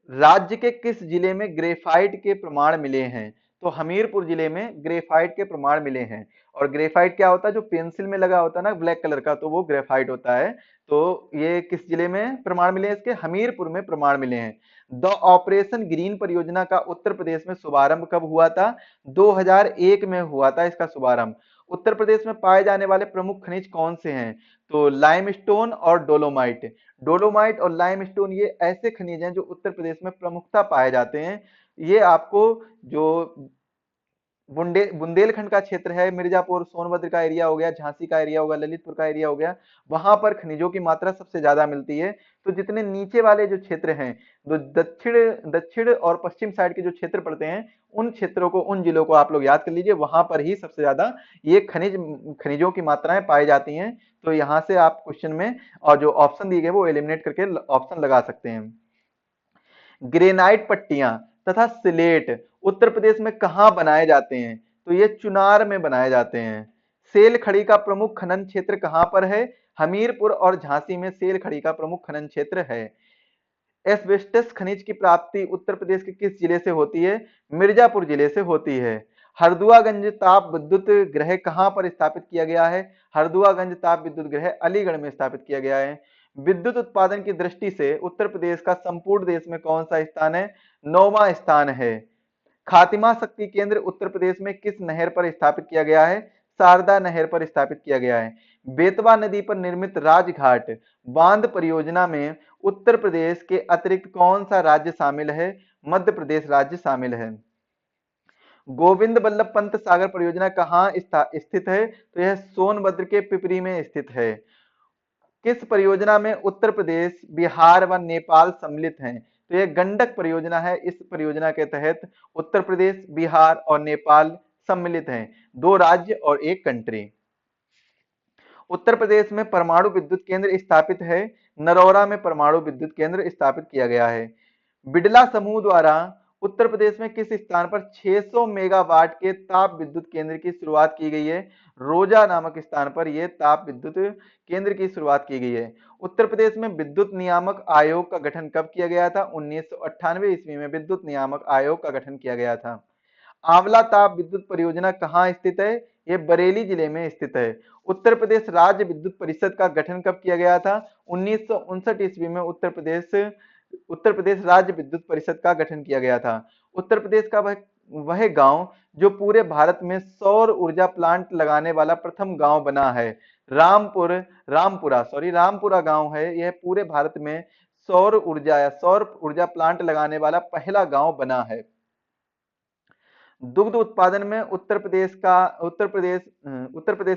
राज्य के किस जिले में ग्रेफाइट के प्रमाण मिले हैं? तो हमीरपुर जिले में ग्रेफाइट के प्रमाण मिले हैं। और ग्रेफाइट क्या होता है? जो पेंसिल में लगा होता है ना ब्लैक कलर का, तो वो ग्रेफाइट होता है। तो ये किस जिले में प्रमाण मिले हैं इसके? हमीरपुर में प्रमाण मिले हैं। द ऑपरेशन ग्रीन परियोजना का उत्तर प्रदेश में शुभारंभ कब हुआ था? 2001 में हुआ था इसका शुभारंभ। उत्तर प्रदेश में पाए जाने वाले प्रमुख खनिज कौन से हैं? तो लाइमस्टोन और डोलोमाइट। डोलोमाइट और लाइमस्टोन ये ऐसे खनिज हैं जो उत्तर प्रदेश में प्रमुखता पाए जाते हैं। ये आपको जो बुंदेलखंड का क्षेत्र है, मिर्जापुर, सोनभद्र का एरिया हो गया, झांसी का एरिया हो गया, ललितपुर का एरिया हो गया, वहां पर खनिजों की मात्रा सबसे ज्यादा मिलती है। तो जितने नीचे वाले जो क्षेत्र हैं, जो दक्षिण दक्षिण और पश्चिम साइड के जो क्षेत्र पड़ते हैं, उन क्षेत्रों को, उन जिलों को आप लोग याद कर लीजिए, वहां पर ही सबसे ज्यादा ये खनिजों की मात्राएं पाई जाती हैं। तो यहाँ से आप क्वेश्चन में और जो ऑप्शन दिए गए वो एलिमिनेट करके ऑप्शन लगा सकते हैं। ग्रेनाइट पट्टियां तथा सिलेट उत्तर प्रदेश में कहां बनाए जाते हैं? तो ये चुनार में बनाए जाते हैं। सेल खड़ी का प्रमुख खनन क्षेत्र कहां पर है? हमीरपुर और झांसी में सेल खड़ी का प्रमुख खनन क्षेत्र है। एस्बेस्टस खनिज की प्राप्ति उत्तर प्रदेश के किस जिले से होती है? मिर्जापुर जिले से होती है। हरदुआगंज ताप विद्युत गृह कहां पर स्थापित किया गया है? हरदुआगंज ताप विद्युत गृह अलीगढ़ में स्थापित किया गया है। विद्युत उत्पादन की दृष्टि से उत्तर प्रदेश का संपूर्ण देश में कौन सा स्थान है? 9वां स्थान है। खातिमा शक्ति केंद्र उत्तर प्रदेश में किस नहर पर स्थापित किया गया है? शारदा नहर पर स्थापित किया गया है। बेतवा नदी पर निर्मित राजघाट बांध परियोजना में उत्तर प्रदेश के अतिरिक्त कौन सा राज्य शामिल है? मध्य प्रदेश राज्य शामिल है। गोविंद बल्लभ पंत सागर परियोजना कहाँ स्थित है? तो यह सोनभद्र के पिपरी में स्थित है। किस परियोजना में उत्तर प्रदेश, बिहार व नेपाल सम्मिलित हैं? तो यह गंडक परियोजना है। इस परियोजना के तहत उत्तर प्रदेश, बिहार और नेपाल सम्मिलित हैं, दो राज्य और एक कंट्री। उत्तर प्रदेश में परमाणु विद्युत केंद्र स्थापित है। नरौरा में परमाणु विद्युत केंद्र स्थापित किया गया है। बिड़ला समूह द्वारा उत्तर प्रदेश में किस स्थान पर 600 मेगावाट के ताप विद्युत केंद्र की शुरुआत की गई है? रोजा नामक स्थान पर यह ताप विद्युत केंद्र की शुरुआत की गई है। उत्तर प्रदेश में विद्युत नियामक आयोग का गठन कब किया गया था? 1998 ईस्वी में विद्युत नियामक आयोग का गठन किया गया था। आंवला ताप विद्युत परियोजना कहाँ स्थित है? यह बरेली जिले में स्थित है। उत्तर प्रदेश राज्य विद्युत परिषद का गठन कब किया गया था? 1959 ईस्वी में उत्तर प्रदेश राज्य विद्युत परिषद का गठन किया गया था। उत्तर प्रदेश का वह गांव जो पूरे भारत में सौर ऊर्जा प्लांट लगाने वाला प्रथम गांव बना है। रामपुरा गांव है, यह पूरे भारत में सौर ऊर्जा प्लांट लगाने वाला पहला गांव बना है। दुग्ध उत्पादन में उत्तर प्रदेश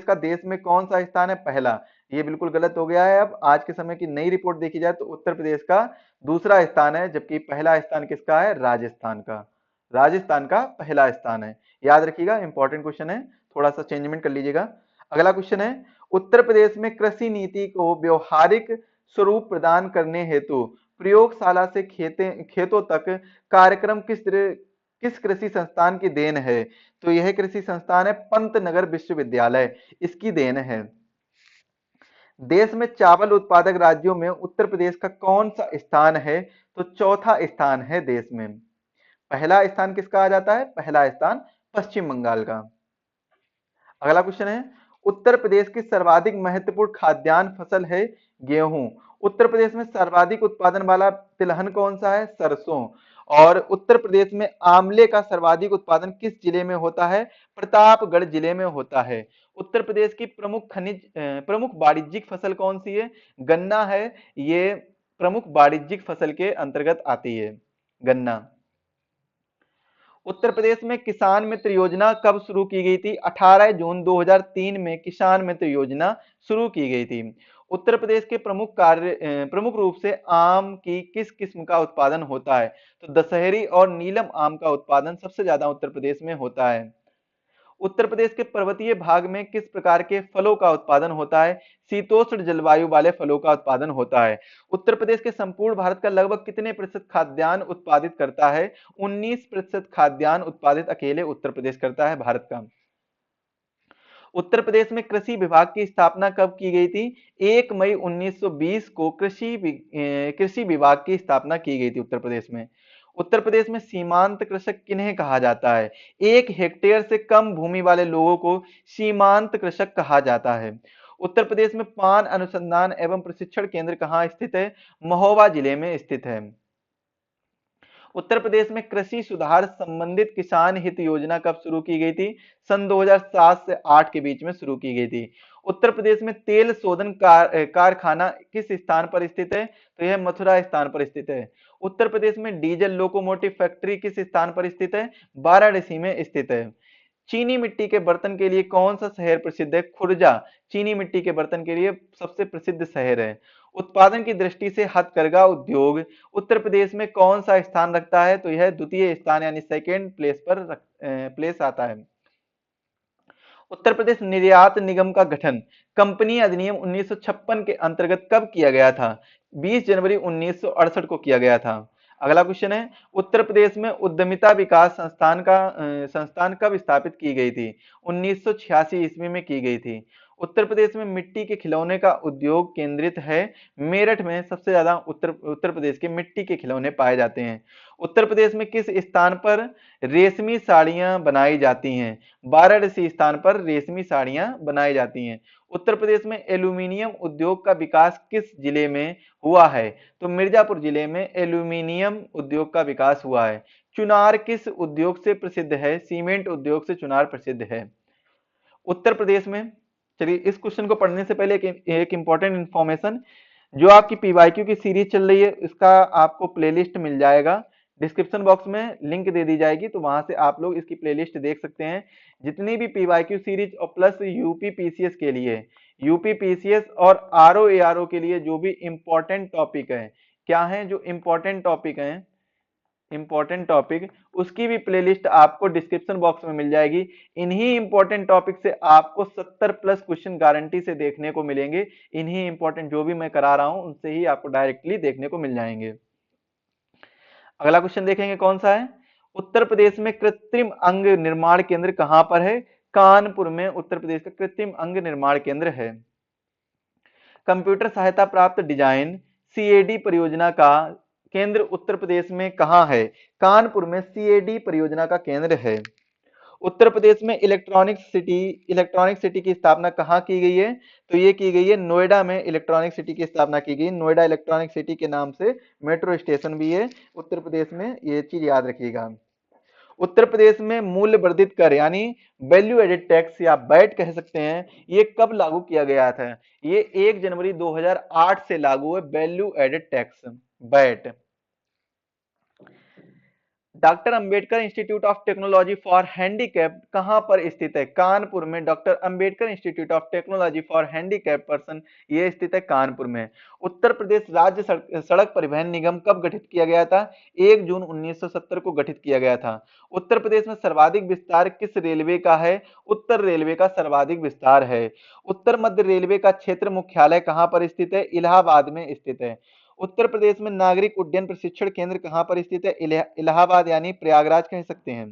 का देश में कौन सा स्थान है? पहला। ये बिल्कुल गलत हो गया है। अब आज के समय की नई रिपोर्ट देखी जाए तो उत्तर प्रदेश का दूसरा स्थान है, जबकि पहला स्थान किसका है? राजस्थान का। राजस्थान का पहला स्थान है, याद रखिएगा, इंपॉर्टेंट क्वेश्चन है, थोड़ा सा चेंजमेंट कर लीजिएगा। अगला क्वेश्चन है, उत्तर प्रदेश में कृषि नीति को व्यवहारिक स्वरूप प्रदान करने हेतु प्रयोगशाला से खेतों तक कार्यक्रम किस कृषि संस्थान की देन है? तो यह कृषि संस्थान है पंतनगर विश्वविद्यालय, इसकी देन है। देश में चावल उत्पादक राज्यों में उत्तर प्रदेश का कौन सा स्थान है? तो चौथा स्थान है देश में। पहला स्थान किसका आ जाता है? पहला स्थान पश्चिम बंगाल का। अगला क्वेश्चन है, उत्तर प्रदेश की सर्वाधिक महत्वपूर्ण खाद्यान्न फसल है गेहूं। उत्तर प्रदेश में सर्वाधिक उत्पादन वाला तिलहन कौन सा है? सरसों। और उत्तर प्रदेश में आंवले का सर्वाधिक उत्पादन किस जिले में होता है? प्रतापगढ़ जिले में होता है। उत्तर प्रदेश की प्रमुख वाणिज्यिक फसल कौन सी है? गन्ना है, ये प्रमुख वाणिज्यिक फसल के अंतर्गत आती है, गन्ना। उत्तर प्रदेश में किसान मित्र योजना कब शुरू की गई थी? 18 जून 2003 में किसान मित्र योजना शुरू की गई थी। उत्तर प्रदेश के प्रमुख रूप से आम की किस किस्म का उत्पादन होता है? तो दशहरी और नीलम आम का उत्पादन सबसे ज्यादा उत्तर प्रदेश में होता है। उत्तर प्रदेश के पर्वतीय भाग में किस प्रकार के फलों का उत्पादन होता है? शीतोष्ण जलवायु वाले फलों का उत्पादन होता है। उत्तर प्रदेश के संपूर्ण भारत का लगभग कितने प्रतिशत खाद्यान्न उत्पादित करता है? 19% खाद्यान्न उत्पादित अकेले उत्तर प्रदेश करता है भारत का। उत्तर प्रदेश में कृषि विभाग की स्थापना कब की गई थी? 1 मई 1920 को कृषि विभाग की स्थापना की गई थी उत्तर प्रदेश में। उत्तर प्रदेश में सीमांत कृषक किन्हें कहा जाता है? 1 हेक्टेयर से कम भूमि वाले लोगों को सीमांत कृषक कहा जाता है। उत्तर प्रदेश में पान अनुसंधान एवं प्रशिक्षण केंद्र कहाँ स्थित है? महोबा जिले में स्थित है। उत्तर प्रदेश में कृषि सुधार संबंधित किसान हित योजना कब शुरू की गई थी? सन 2007 से 8 के बीच में शुरू की गई थी। उत्तर प्रदेश में तेल शोधन कारखाना किस स्थान पर स्थित है? तो यह मथुरा स्थान पर स्थित है। उत्तर प्रदेश में डीजल लोकोमोटिव फैक्ट्री किस स्थान पर स्थित है? वाराणसी में स्थित है। चीनी मिट्टी के बर्तन के लिए कौन सा शहर प्रसिद्ध है? खुर्जा चीनी मिट्टी के बर्तन के लिए सबसे प्रसिद्ध शहर है। उत्पादन की दृष्टि से हथकरघा उद्योग उत्तर प्रदेश में कौन सा स्थान रखता है? तो यह द्वितीय स्थान यानी सेकेंड प्लेस आता है। उत्तर प्रदेश निर्यात निगम का गठन कंपनी अधिनियम 1956 के अंतर्गत कब किया गया था? 20 जनवरी 1968 को किया गया था। अगला क्वेश्चन है, उत्तर प्रदेश में उद्यमिता विकास संस्थान कब स्थापित की गई थी? 1986 ईस्वी में की गई थी। उत्तर प्रदेश में मिट्टी के खिलौने का उद्योग केंद्रित है। मेरठ में सबसे ज्यादा उत्तर प्रदेश के मिट्टी के खिलौने पाए जाते हैं। उत्तर प्रदेश में किस स्थान पर रेशमी साड़ियां बनाई जाती हैं? वाराणसी स्थान पर रेशमी साड़ियां बनाई जाती हैं। उत्तर प्रदेश में एल्यूमिनियम उद्योग का विकास किस जिले में हुआ है? तो मिर्जापुर जिले में एल्यूमिनियम उद्योग का विकास हुआ है। चुनार किस उद्योग से प्रसिद्ध है? सीमेंट उद्योग से चुनार प्रसिद्ध है। उत्तर प्रदेश में, चलिए इस क्वेश्चन को पढ़ने से पहले एक इंपॉर्टेंट इंफॉर्मेशन, जो आपकी पीवाईक्यू की सीरीज चल रही है इसका आपको प्लेलिस्ट मिल जाएगा। डिस्क्रिप्शन बॉक्स में लिंक दे दी जाएगी, तो वहां से आप लोग इसकी प्लेलिस्ट देख सकते हैं। जितनी भी पीवाईक्यू सीरीज और प्लस यूपी पीसीएस के लिए, यूपी पीसीएस और आरओ एआरओ के लिए जो भी इंपॉर्टेंट टॉपिक है, क्या है जो इंपॉर्टेंट टॉपिक है, इंपॉर्टेंट टॉपिक, उसकी भी प्लेलिस्ट आपको डिस्क्रिप्शन बॉक्स में मिल जाएगी। इन्हीं इंपॉर्टेंट टॉपिक से आपको 70 प्लस क्वेश्चन गारंटी से देखने को मिलेंगे। इन्हीं इंपॉर्टेंट जो भी मैं करा रहा हूं उनसे ही आपको डायरेक्टली देखने को मिल जाएंगे। अगला क्वेश्चन देखेंगे कौन सा है, उत्तर प्रदेश में कृत्रिम अंग निर्माण केंद्र कहां पर है? कानपुर में उत्तर प्रदेश का कृत्रिम अंग निर्माण केंद्र है। कंप्यूटर सहायता प्राप्त डिजाइन सीएडी परियोजना का केंद्र उत्तर प्रदेश में कहां है? कानपुर में सीएडी परियोजना का केंद्र है। उत्तर प्रदेश में इलेक्ट्रॉनिक सिटी की स्थापना कहाँ की गई है? तो ये की गई है नोएडा में, इलेक्ट्रॉनिक सिटी की स्थापना की गई। नोएडा इलेक्ट्रॉनिक सिटी के नाम से मेट्रो स्टेशन भी है उत्तर प्रदेश में, ये चीज याद रखिएगा। उत्तर प्रदेश में मूल्य वर्धित कर यानी वैल्यू एडेड टैक्स या वैट कह सकते हैं, ये कब लागू किया गया था? ये 1 जनवरी 2008 से लागू है value added tax, VAT. Doctor Ambedkar Institute of Technology for Handicap कहां पर स्थित है? कानपुर में doctor Ambedkar Institute of Technology for Handicap person, ये स्थित है कानपुर में। उत्तर प्रदेश राज्य सड़क परिवहन निगम कब गठित किया गया था? 1 जून 1970 को गठित किया गया था। उत्तर प्रदेश में सर्वाधिक विस्तार किस रेलवे का है? उत्तर रेलवे का सर्वाधिक विस्तार है। उत्तर मध्य रेलवे का क्षेत्र मुख्यालय कहां पर स्थित है? इलाहाबाद में स्थित है। उत्तर प्रदेश में नागरिक उड्डयन प्रशिक्षण केंद्र कहां पर स्थित है? इलाहाबाद यानी प्रयागराज कह सकते हैं।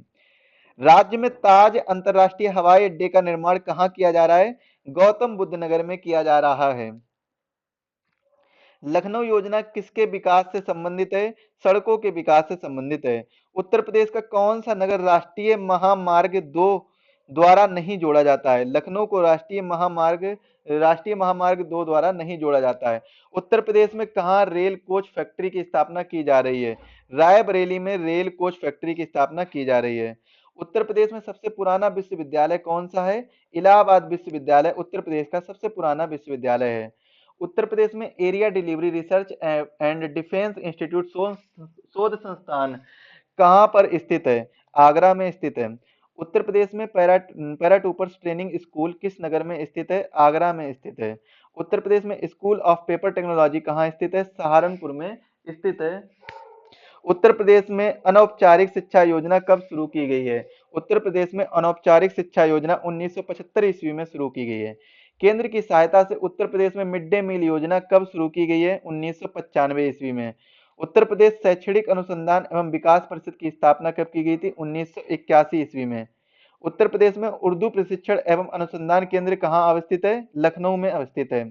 राज्य में ताज अंतरराष्ट्रीय हवाई अड्डे का निर्माण कहां किया जा रहा है? गौतम बुद्ध नगर में किया जा रहा है। लखनऊ योजना किसके विकास से संबंधित है? सड़कों के विकास से संबंधित है। उत्तर प्रदेश का कौन सा नगर राष्ट्रीय महामार्ग 2 द्वारा नहीं जोड़ा जाता है? लखनऊ को राष्ट्रीय महामार्ग 2 द्वारा नहीं जोड़ा जाता है। उत्तर प्रदेश में कहाँ रेल कोच फैक्ट्री की स्थापना की जा रही है? रायबरेली में रेल कोच फैक्ट्री की स्थापना की जा रही है। उत्तर प्रदेश में सबसे पुराना विश्वविद्यालय कौन सा है? इलाहाबाद विश्वविद्यालय उत्तर प्रदेश का सबसे पुराना विश्वविद्यालय है। उत्तर प्रदेश में area delivery research and defence institute शोध संस्थान कहां पर स्थित है? आगरा में स्थित है। उत्तर प्रदेश में पैराटूपर्स ट्रेनिंग स्कूल किस नगर में स्थित है? आगरा में स्थित है। उत्तर प्रदेश में स्कूल ऑफ पेपर टेक्नोलॉजी कहाँ स्थित है? सहारनपुर में स्थित है। उत्तर प्रदेश में अनौपचारिक शिक्षा योजना कब शुरू की गई है? उत्तर प्रदेश में अनौपचारिक शिक्षा योजना 1975 ईस्वी में शुरू की गई है। केंद्र की सहायता से उत्तर प्रदेश में मिड डे मील योजना कब शुरू की गई है? 1995 ईस्वी में। उत्तर प्रदेश शैक्षणिक अनुसंधान एवं विकास परिषद की स्थापना कब की गई थी? 1981 ईस्वी में। उत्तर प्रदेश में उर्दू प्रशिक्षण एवं अनुसंधान केंद्र कहाँ अवस्थित है? लखनऊ में अवस्थित है।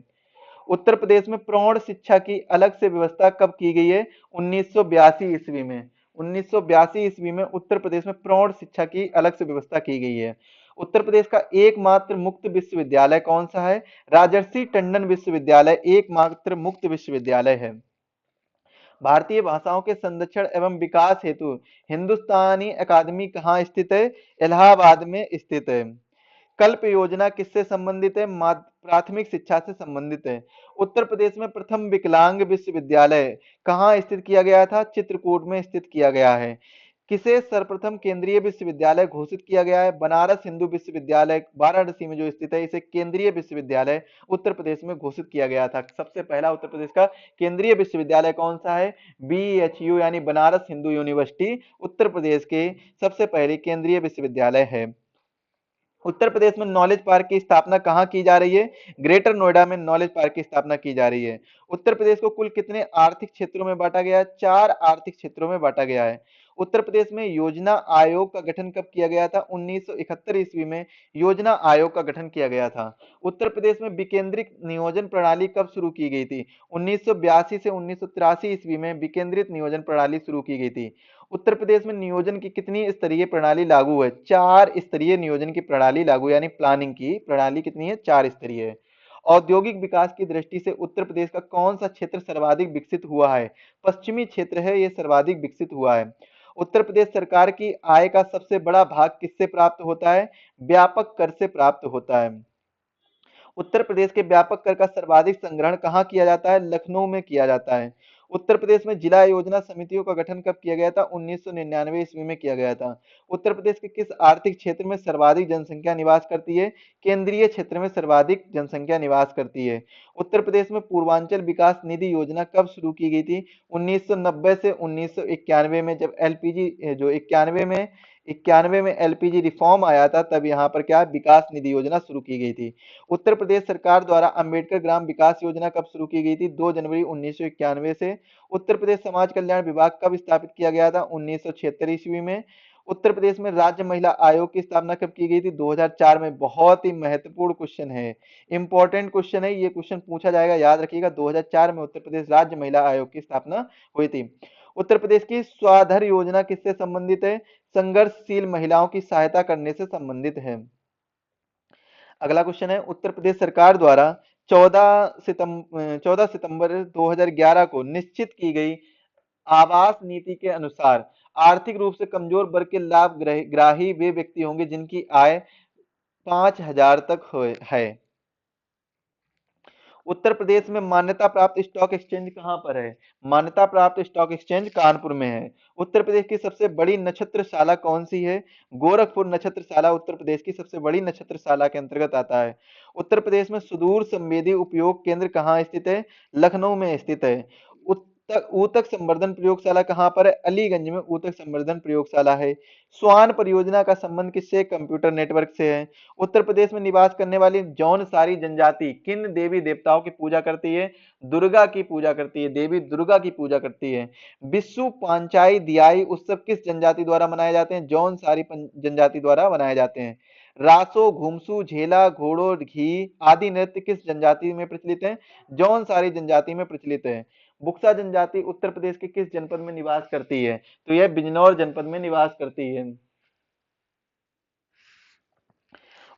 उत्तर प्रदेश में प्रौढ़ शिक्षा की अलग से व्यवस्था कब की गई है? 1982 ईस्वी में। 1982 ईस्वी में उत्तर प्रदेश में प्रौढ़ शिक्षा की अलग से व्यवस्था की गई है। उत्तर प्रदेश का एकमात्र मुक्त विश्वविद्यालय कौन सा है? राजर्षि टंडन विश्वविद्यालय एकमात्र मुक्त विश्वविद्यालय है। भारतीय भाषाओं के संरक्षण एवं विकास हेतु हिंदुस्तानी अकादमी कहाँ स्थित है? इलाहाबाद में स्थित है। कल्प योजना किससे संबंधित है? प्राथमिक शिक्षा से संबंधित है। उत्तर प्रदेश में प्रथम विकलांग विश्वविद्यालय कहाँ स्थित किया गया था? चित्रकूट में स्थित किया गया है। किसे सर्वप्रथम केंद्रीय विश्वविद्यालय घोषित किया गया है? बनारस हिंदू विश्वविद्यालय वाराणसी में जो स्थित है, इसे केंद्रीय विश्वविद्यालय उत्तर प्रदेश में घोषित किया गया था। सबसे पहला उत्तर प्रदेश का केंद्रीय विश्वविद्यालय कौन सा है? BHU यानी बनारस हिंदू यूनिवर्सिटी उत्तर प्रदेश के सबसे पहले केंद्रीय विश्वविद्यालय है। उत्तर प्रदेश में नॉलेज पार्क की स्थापना कहाँ की जा रही है? ग्रेटर नोएडा में नॉलेज पार्क की स्थापना की जा रही है। उत्तर प्रदेश को कुल कितने आर्थिक क्षेत्रों में बांटा गया है? 4 आर्थिक क्षेत्रों में बांटा गया है। उत्तर प्रदेश में योजना आयोग का गठन कब किया गया था? 1971 ईस्वी में योजना आयोग का गठन किया गया था। उत्तर प्रदेश में विकेंद्रित नियोजन प्रणाली कब शुरू की गई थी? 1982 से 1983 ईस्वी में विकेंद्रित नियोजन प्रणाली शुरू की गई थी। उत्तर प्रदेश में नियोजन की कितनी स्तरीय प्रणाली लागू है? 4 स्तरीय नियोजन की प्रणाली लागू, यानी प्लानिंग की प्रणाली कितनी है? 4 स्तरीय है। औद्योगिक विकास की दृष्टि से उत्तर प्रदेश का कौन सा क्षेत्र सर्वाधिक विकसित हुआ है? पश्चिमी क्षेत्र है, यह सर्वाधिक विकसित हुआ है। उत्तर प्रदेश सरकार की आय का सबसे बड़ा भाग किससे प्राप्त होता है? व्यापक कर से प्राप्त होता है। उत्तर प्रदेश के व्यापक कर का सर्वाधिक संग्रहण कहाँ किया जाता है? लखनऊ में किया जाता है। उत्तर प्रदेश में जिला योजना समितियों का गठन कब किया गया था? 1999 ईस्वी में किया गया था। उत्तर प्रदेश के किस आर्थिक क्षेत्र में सर्वाधिक जनसंख्या निवास करती है? केंद्रीय क्षेत्र में सर्वाधिक जनसंख्या निवास करती है। उत्तर प्रदेश में पूर्वांचल विकास निधि योजना कब शुरू की गई थी? 1990 से 1991 में, जब एलपीजी जो 91 में एलपीजी रिफॉर्म आया था, तब यहाँ पर क्या विकास निधि योजना शुरू की गई थी। उत्तर प्रदेश सरकार द्वारा अंबेडकर ग्राम विकास योजना कब शुरू की गई थी? 2 जनवरी 1991 से। उत्तर प्रदेश समाज कल्याण विभाग कब स्थापित किया गया था? 1976 ईस्वी में। उत्तर प्रदेश में राज्य महिला आयोग की स्थापना कब की गई थी? 2004 में। बहुत ही महत्वपूर्ण क्वेश्चन है, इंपॉर्टेंट क्वेश्चन है, ये क्वेश्चन पूछा जाएगा, याद रखिएगा। 2004 में उत्तर प्रदेश राज्य महिला आयोग की स्थापना हुई थी। उत्तर प्रदेश की स्वाधर योजना किससे संबंधित है? संघर्षशील महिलाओं की सहायता करने से संबंधित है। अगला क्वेश्चन है, उत्तर प्रदेश सरकार द्वारा 14 सितंबर 2011 को निश्चित की गई आवास नीति के अनुसार आर्थिक रूप से कमजोर वर्ग के लाभ ग्राही वे व्यक्ति होंगे जिनकी आय 5,000 तक है। उत्तर प्रदेश में मान्यता प्राप्त स्टॉक एक्सचेंज कहां पर है? मान्यता प्राप्त स्टॉक एक्सचेंज कानपुर में है। उत्तर प्रदेश की सबसे बड़ी नक्षत्रशाला कौन सी है? गोरखपुर नक्षत्रशाला उत्तर प्रदेश की सबसे बड़ी नक्षत्रशाला के अंतर्गत आता है। उत्तर प्रदेश में सुदूर संवेदी उपयोग केंद्र कहाँ स्थित है? लखनऊ में स्थित है। ऊतक संवर्धन प्रयोगशाला कहाँ पर है? अलीगंज में ऊतक संवर्धन प्रयोगशाला है। स्वान परियोजना का संबंध किससे? कंप्यूटर नेटवर्क से है। उत्तर प्रदेश में निवास करने वाली जौनसारी जनजाति किन देवी देवताओं की पूजा करती है? दुर्गा की पूजा करती है, देवी दुर्गा की पूजा करती है। विशु पांचाई दियाई उत्सव किस जनजाति द्वारा मनाए जाते हैं? जौनसारी जनजाति द्वारा मनाए जाते हैं। रासो, घुमसू, झेला, घोड़ो, घी आदि नृत्य किस जनजाति में प्रचलित है? जौनसारी जनजाति में प्रचलित है। बुक्सा जनजाति उत्तर प्रदेश के किस जनपद में निवास करती है? तो यह बिजनौर जनपद में निवास करती है।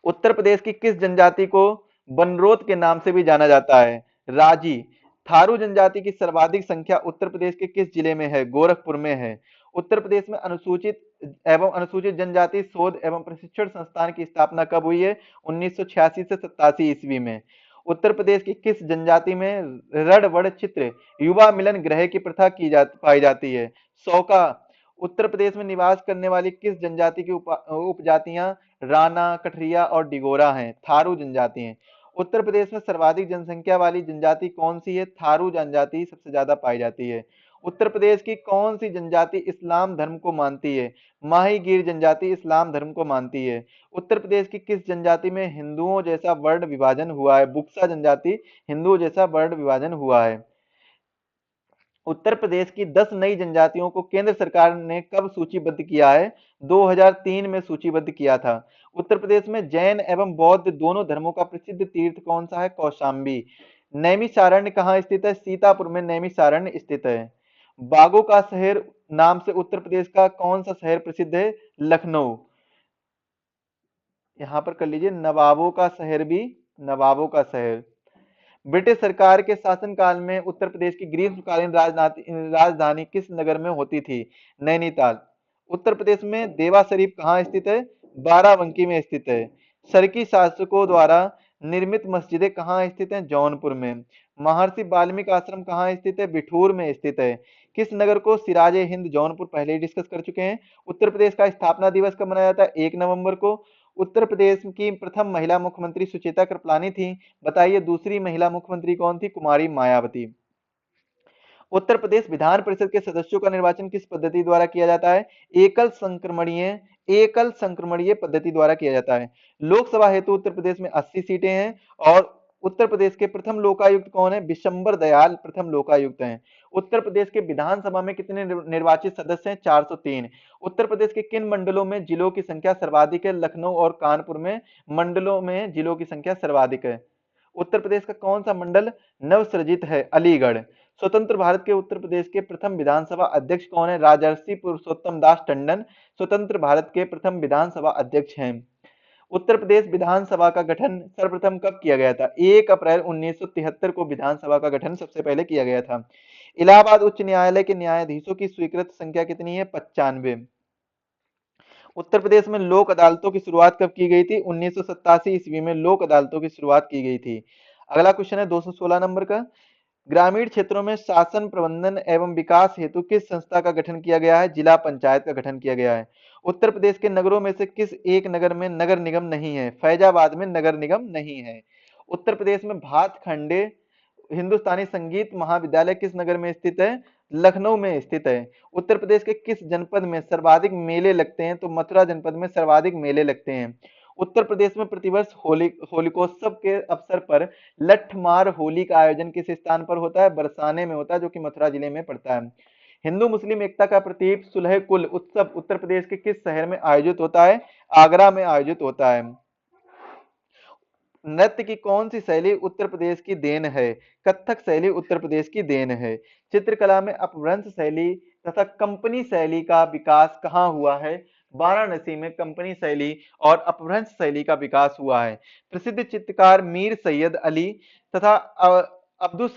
उत्तर प्रदेश की किस जनजाति को बनरोत के नाम से भी जाना जाता है? राजी। थारू जनजाति की सर्वाधिक संख्या उत्तर प्रदेश के किस जिले में है? गोरखपुर में है। उत्तर प्रदेश में अनुसूचित जनजाति शोध एवं प्रशिक्षण संस्थान की स्थापना कब हुई है? 1986 से 87 ईस्वी में। उत्तर प्रदेश की किस जनजाति में रणवड़ चित्र युवा मिलन गृह की प्रथा पाई जाती है? सौका। उत्तर प्रदेश में निवास करने वाली किस जनजाति की उपजातियां राणा, कठरिया और डिगोरा हैं? थारू जनजाति हैं। उत्तर प्रदेश में सर्वाधिक जनसंख्या वाली जनजाति कौन सी है? थारू जनजाति सबसे ज्यादा पाई जाती है। उत्तर प्रदेश की कौन सी जनजाति इस्लाम धर्म को मानती है? माही गिर जनजाति इस्लाम धर्म को मानती है। उत्तर प्रदेश की किस जनजाति में हिंदुओं जैसा वर्ण विभाजन हुआ है? बुक्सा जनजाति हिंदुओं जैसा वर्ण विभाजन हुआ है। उत्तर प्रदेश की 10 नई जनजातियों को केंद्र सरकार ने कब सूचीबद्ध किया है? 2003 में सूचीबद्ध किया था। उत्तर प्रदेश में जैन एवं बौद्ध दोनों धर्मों का प्रसिद्ध तीर्थ कौन सा है? कौशाम्बी। नैमिषारण्य कहाँ स्थित है? सीतापुर में नैमिषारण्य स्थित है। बागों का शहर नाम से उत्तर प्रदेश का कौन सा शहर प्रसिद्ध है? लखनऊ। यहां पर कर लीजिए नवाबों का शहर भी, नवाबों का शहर। ब्रिटिश सरकार के शासनकाल में उत्तर प्रदेश की ग्रीष्मकालीन राजधानी किस नगर में होती थी? नैनीताल। उत्तर प्रदेश में देवा शरीफ कहाँ स्थित है? बाराबंकी में स्थित है। सरकी शासकों द्वारा निर्मित मस्जिदें कहाँ स्थित हैं? जौनपुर में। महर्षि वाल्मीकि आश्रम कहाँ स्थित है? बिठूर में स्थित है। किस नगर को सिराजे हिंद जौनपुर पहले ही डिस्कस कर चुके हैं। उत्तर प्रदेश का स्थापना दिवस कब मनाया जाता है? 1 नवंबर को। उत्तर प्रदेश की प्रथम महिला मुख्यमंत्री सुचेता कृपलानी थी। बताइए दूसरी महिला मुख्यमंत्री कौन थी? कुमारी मायावती। उत्तर प्रदेश विधान परिषद के सदस्यों का निर्वाचन किस पद्धति द्वारा किया जाता है? एकल संक्रमणीय पद्धति द्वारा किया जाता है। लोकसभा हेतु उत्तर प्रदेश में 80 सीटें हैं और उत्तर प्रदेश के प्रथम लोकायुक्त कौन है? बिशंबर दयाल प्रथम लोकायुक्त हैं। उत्तर प्रदेश के विधानसभा में कितने निर्वाचित सदस्य हैं? 403। उत्तर प्रदेश के किन मंडलों में जिलों की संख्या सर्वाधिक है? लखनऊ और कानपुर में मंडलों में जिलों की संख्या सर्वाधिक है। उत्तर प्रदेश का कौन सा मंडल नवसृजित है? अलीगढ़। स्वतंत्र भारत के उत्तर प्रदेश के प्रथम विधानसभा अध्यक्ष कौन है? राजर्षि पुरुषोत्तम दास टंडन स्वतंत्र भारत के प्रथम विधानसभा अध्यक्ष हैं। उत्तर प्रदेश विधानसभा का गठन सर्वप्रथम कब किया गया था? 1 अप्रैल 1973 को विधानसभा का गठन सबसे पहले किया गया था। इलाहाबाद उच्च न्यायालय के न्यायाधीशों की स्वीकृत संख्या कितनी है? 95। उत्तर प्रदेश में लोक अदालतों की शुरुआत कब की गई थी? 1987 ईस्वी में लोक अदालतों की शुरुआत की गई थी। अगला क्वेश्चन है 216 नंबर का। ग्रामीण क्षेत्रों में शासन प्रबंधन एवं विकास हेतु किस संस्था का गठन किया गया है? जिला पंचायत का गठन किया गया है। उत्तर प्रदेश के नगरों में से किस एक नगर में नगर निगम नहीं है? फैजाबाद में नगर निगम नहीं है। उत्तर प्रदेश में भातखंडे हिंदुस्तानी संगीत महाविद्यालय किस नगर में स्थित है? लखनऊ में स्थित है। उत्तर प्रदेश के किस जनपद में सर्वाधिक मेले लगते हैं? तो मथुरा जनपद में सर्वाधिक मेले लगते हैं। उत्तर प्रदेश में प्रतिवर्ष होलिकोत्सव के अवसर पर लठमार होली का आयोजन किस स्थान पर होता है? बरसाने में होता है, जो कि मथुरा जिले में पड़ता है। हिंदू मुस्लिम एकता का प्रतीक सुलह कुल उत्सव उत्तर प्रदेश के किस शहर में आयोजित होता है? आगरा में आयोजित होता है। नृत्य की कौन सी शैली उत्तर प्रदेश की देन है? कथक शैली उत्तर प्रदेश की देन है। चित्रकला में अपभ्रंश शैली तथा कंपनी शैली का विकास कहाँ हुआ है? वाराणसी में कंपनी शैली और अपभ्रंश शैली का विकास हुआ है। प्रसिद्ध चित्रकार मीर सैयद अली तथा अब्दुल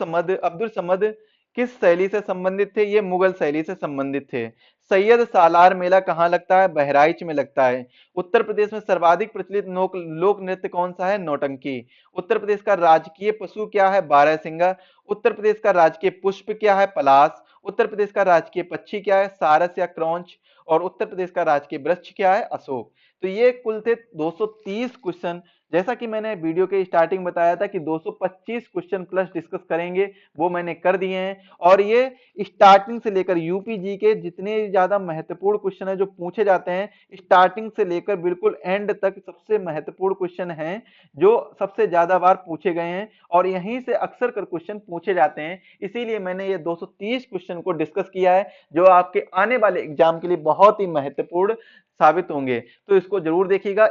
समद किस शैली से संबंधित थे? ये मुगल शैली से संबंधित थे। सैयद सालार मेला कहाँ लगता है? बहराइच में लगता है। उत्तर प्रदेश में सर्वाधिक प्रचलित लोक नृत्य कौन सा है? नौटंकी। उत्तर प्रदेश का राजकीय पशु क्या है? बारहसिंगा। उत्तर प्रदेश का राजकीय पुष्प क्या है? पलाश। उत्तर प्रदेश का राजकीय पक्षी क्या है? सारस या क्रौंच। और उत्तर प्रदेश का राजकीय वृक्ष क्या है? अशोक। तो ये कुल थे 230 क्वेश्चन। जैसा कि मैंने वीडियो के स्टार्टिंग बताया था कि 225 क्वेश्चन प्लस डिस्कस करेंगे, वो मैंने कर दिए हैं। और ये स्टार्टिंग से लेकर यूपीजी के जितने ज्यादा महत्वपूर्ण क्वेश्चन है जो पूछे जाते हैं, स्टार्टिंग से लेकर बिल्कुल एंड तक सबसे महत्वपूर्ण क्वेश्चन हैं जो सबसे ज्यादा बार पूछे गए हैं और यहीं से अक्सर कर क्वेश्चन पूछे जाते हैं। इसीलिए मैंने ये 230 क्वेश्चन को डिस्कस किया है जो आपके आने वाले एग्जाम के लिए बहुत ही महत्वपूर्ण साबित होंगे। तो इसको जरूर देखिएगा।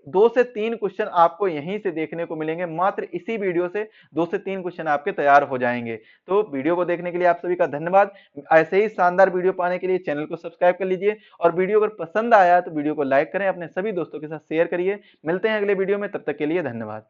2 से 3 क्वेश्चन आपको यहीं से देखने को मिलेंगे। मात्र इसी वीडियो से 2 से 3 क्वेश्चन आपके तैयार हो जाएंगे। तो वीडियो को देखने के लिए आप सभी का धन्यवाद। ऐसे ही शानदार वीडियो पाने के लिए चैनल को सब्सक्राइब कर लीजिए और वीडियो अगर पसंद आया तो वीडियो को लाइक करें, अपने सभी दोस्तों के साथ शेयर करिए। मिलते हैं अगले वीडियो में, तब तक के लिए धन्यवाद।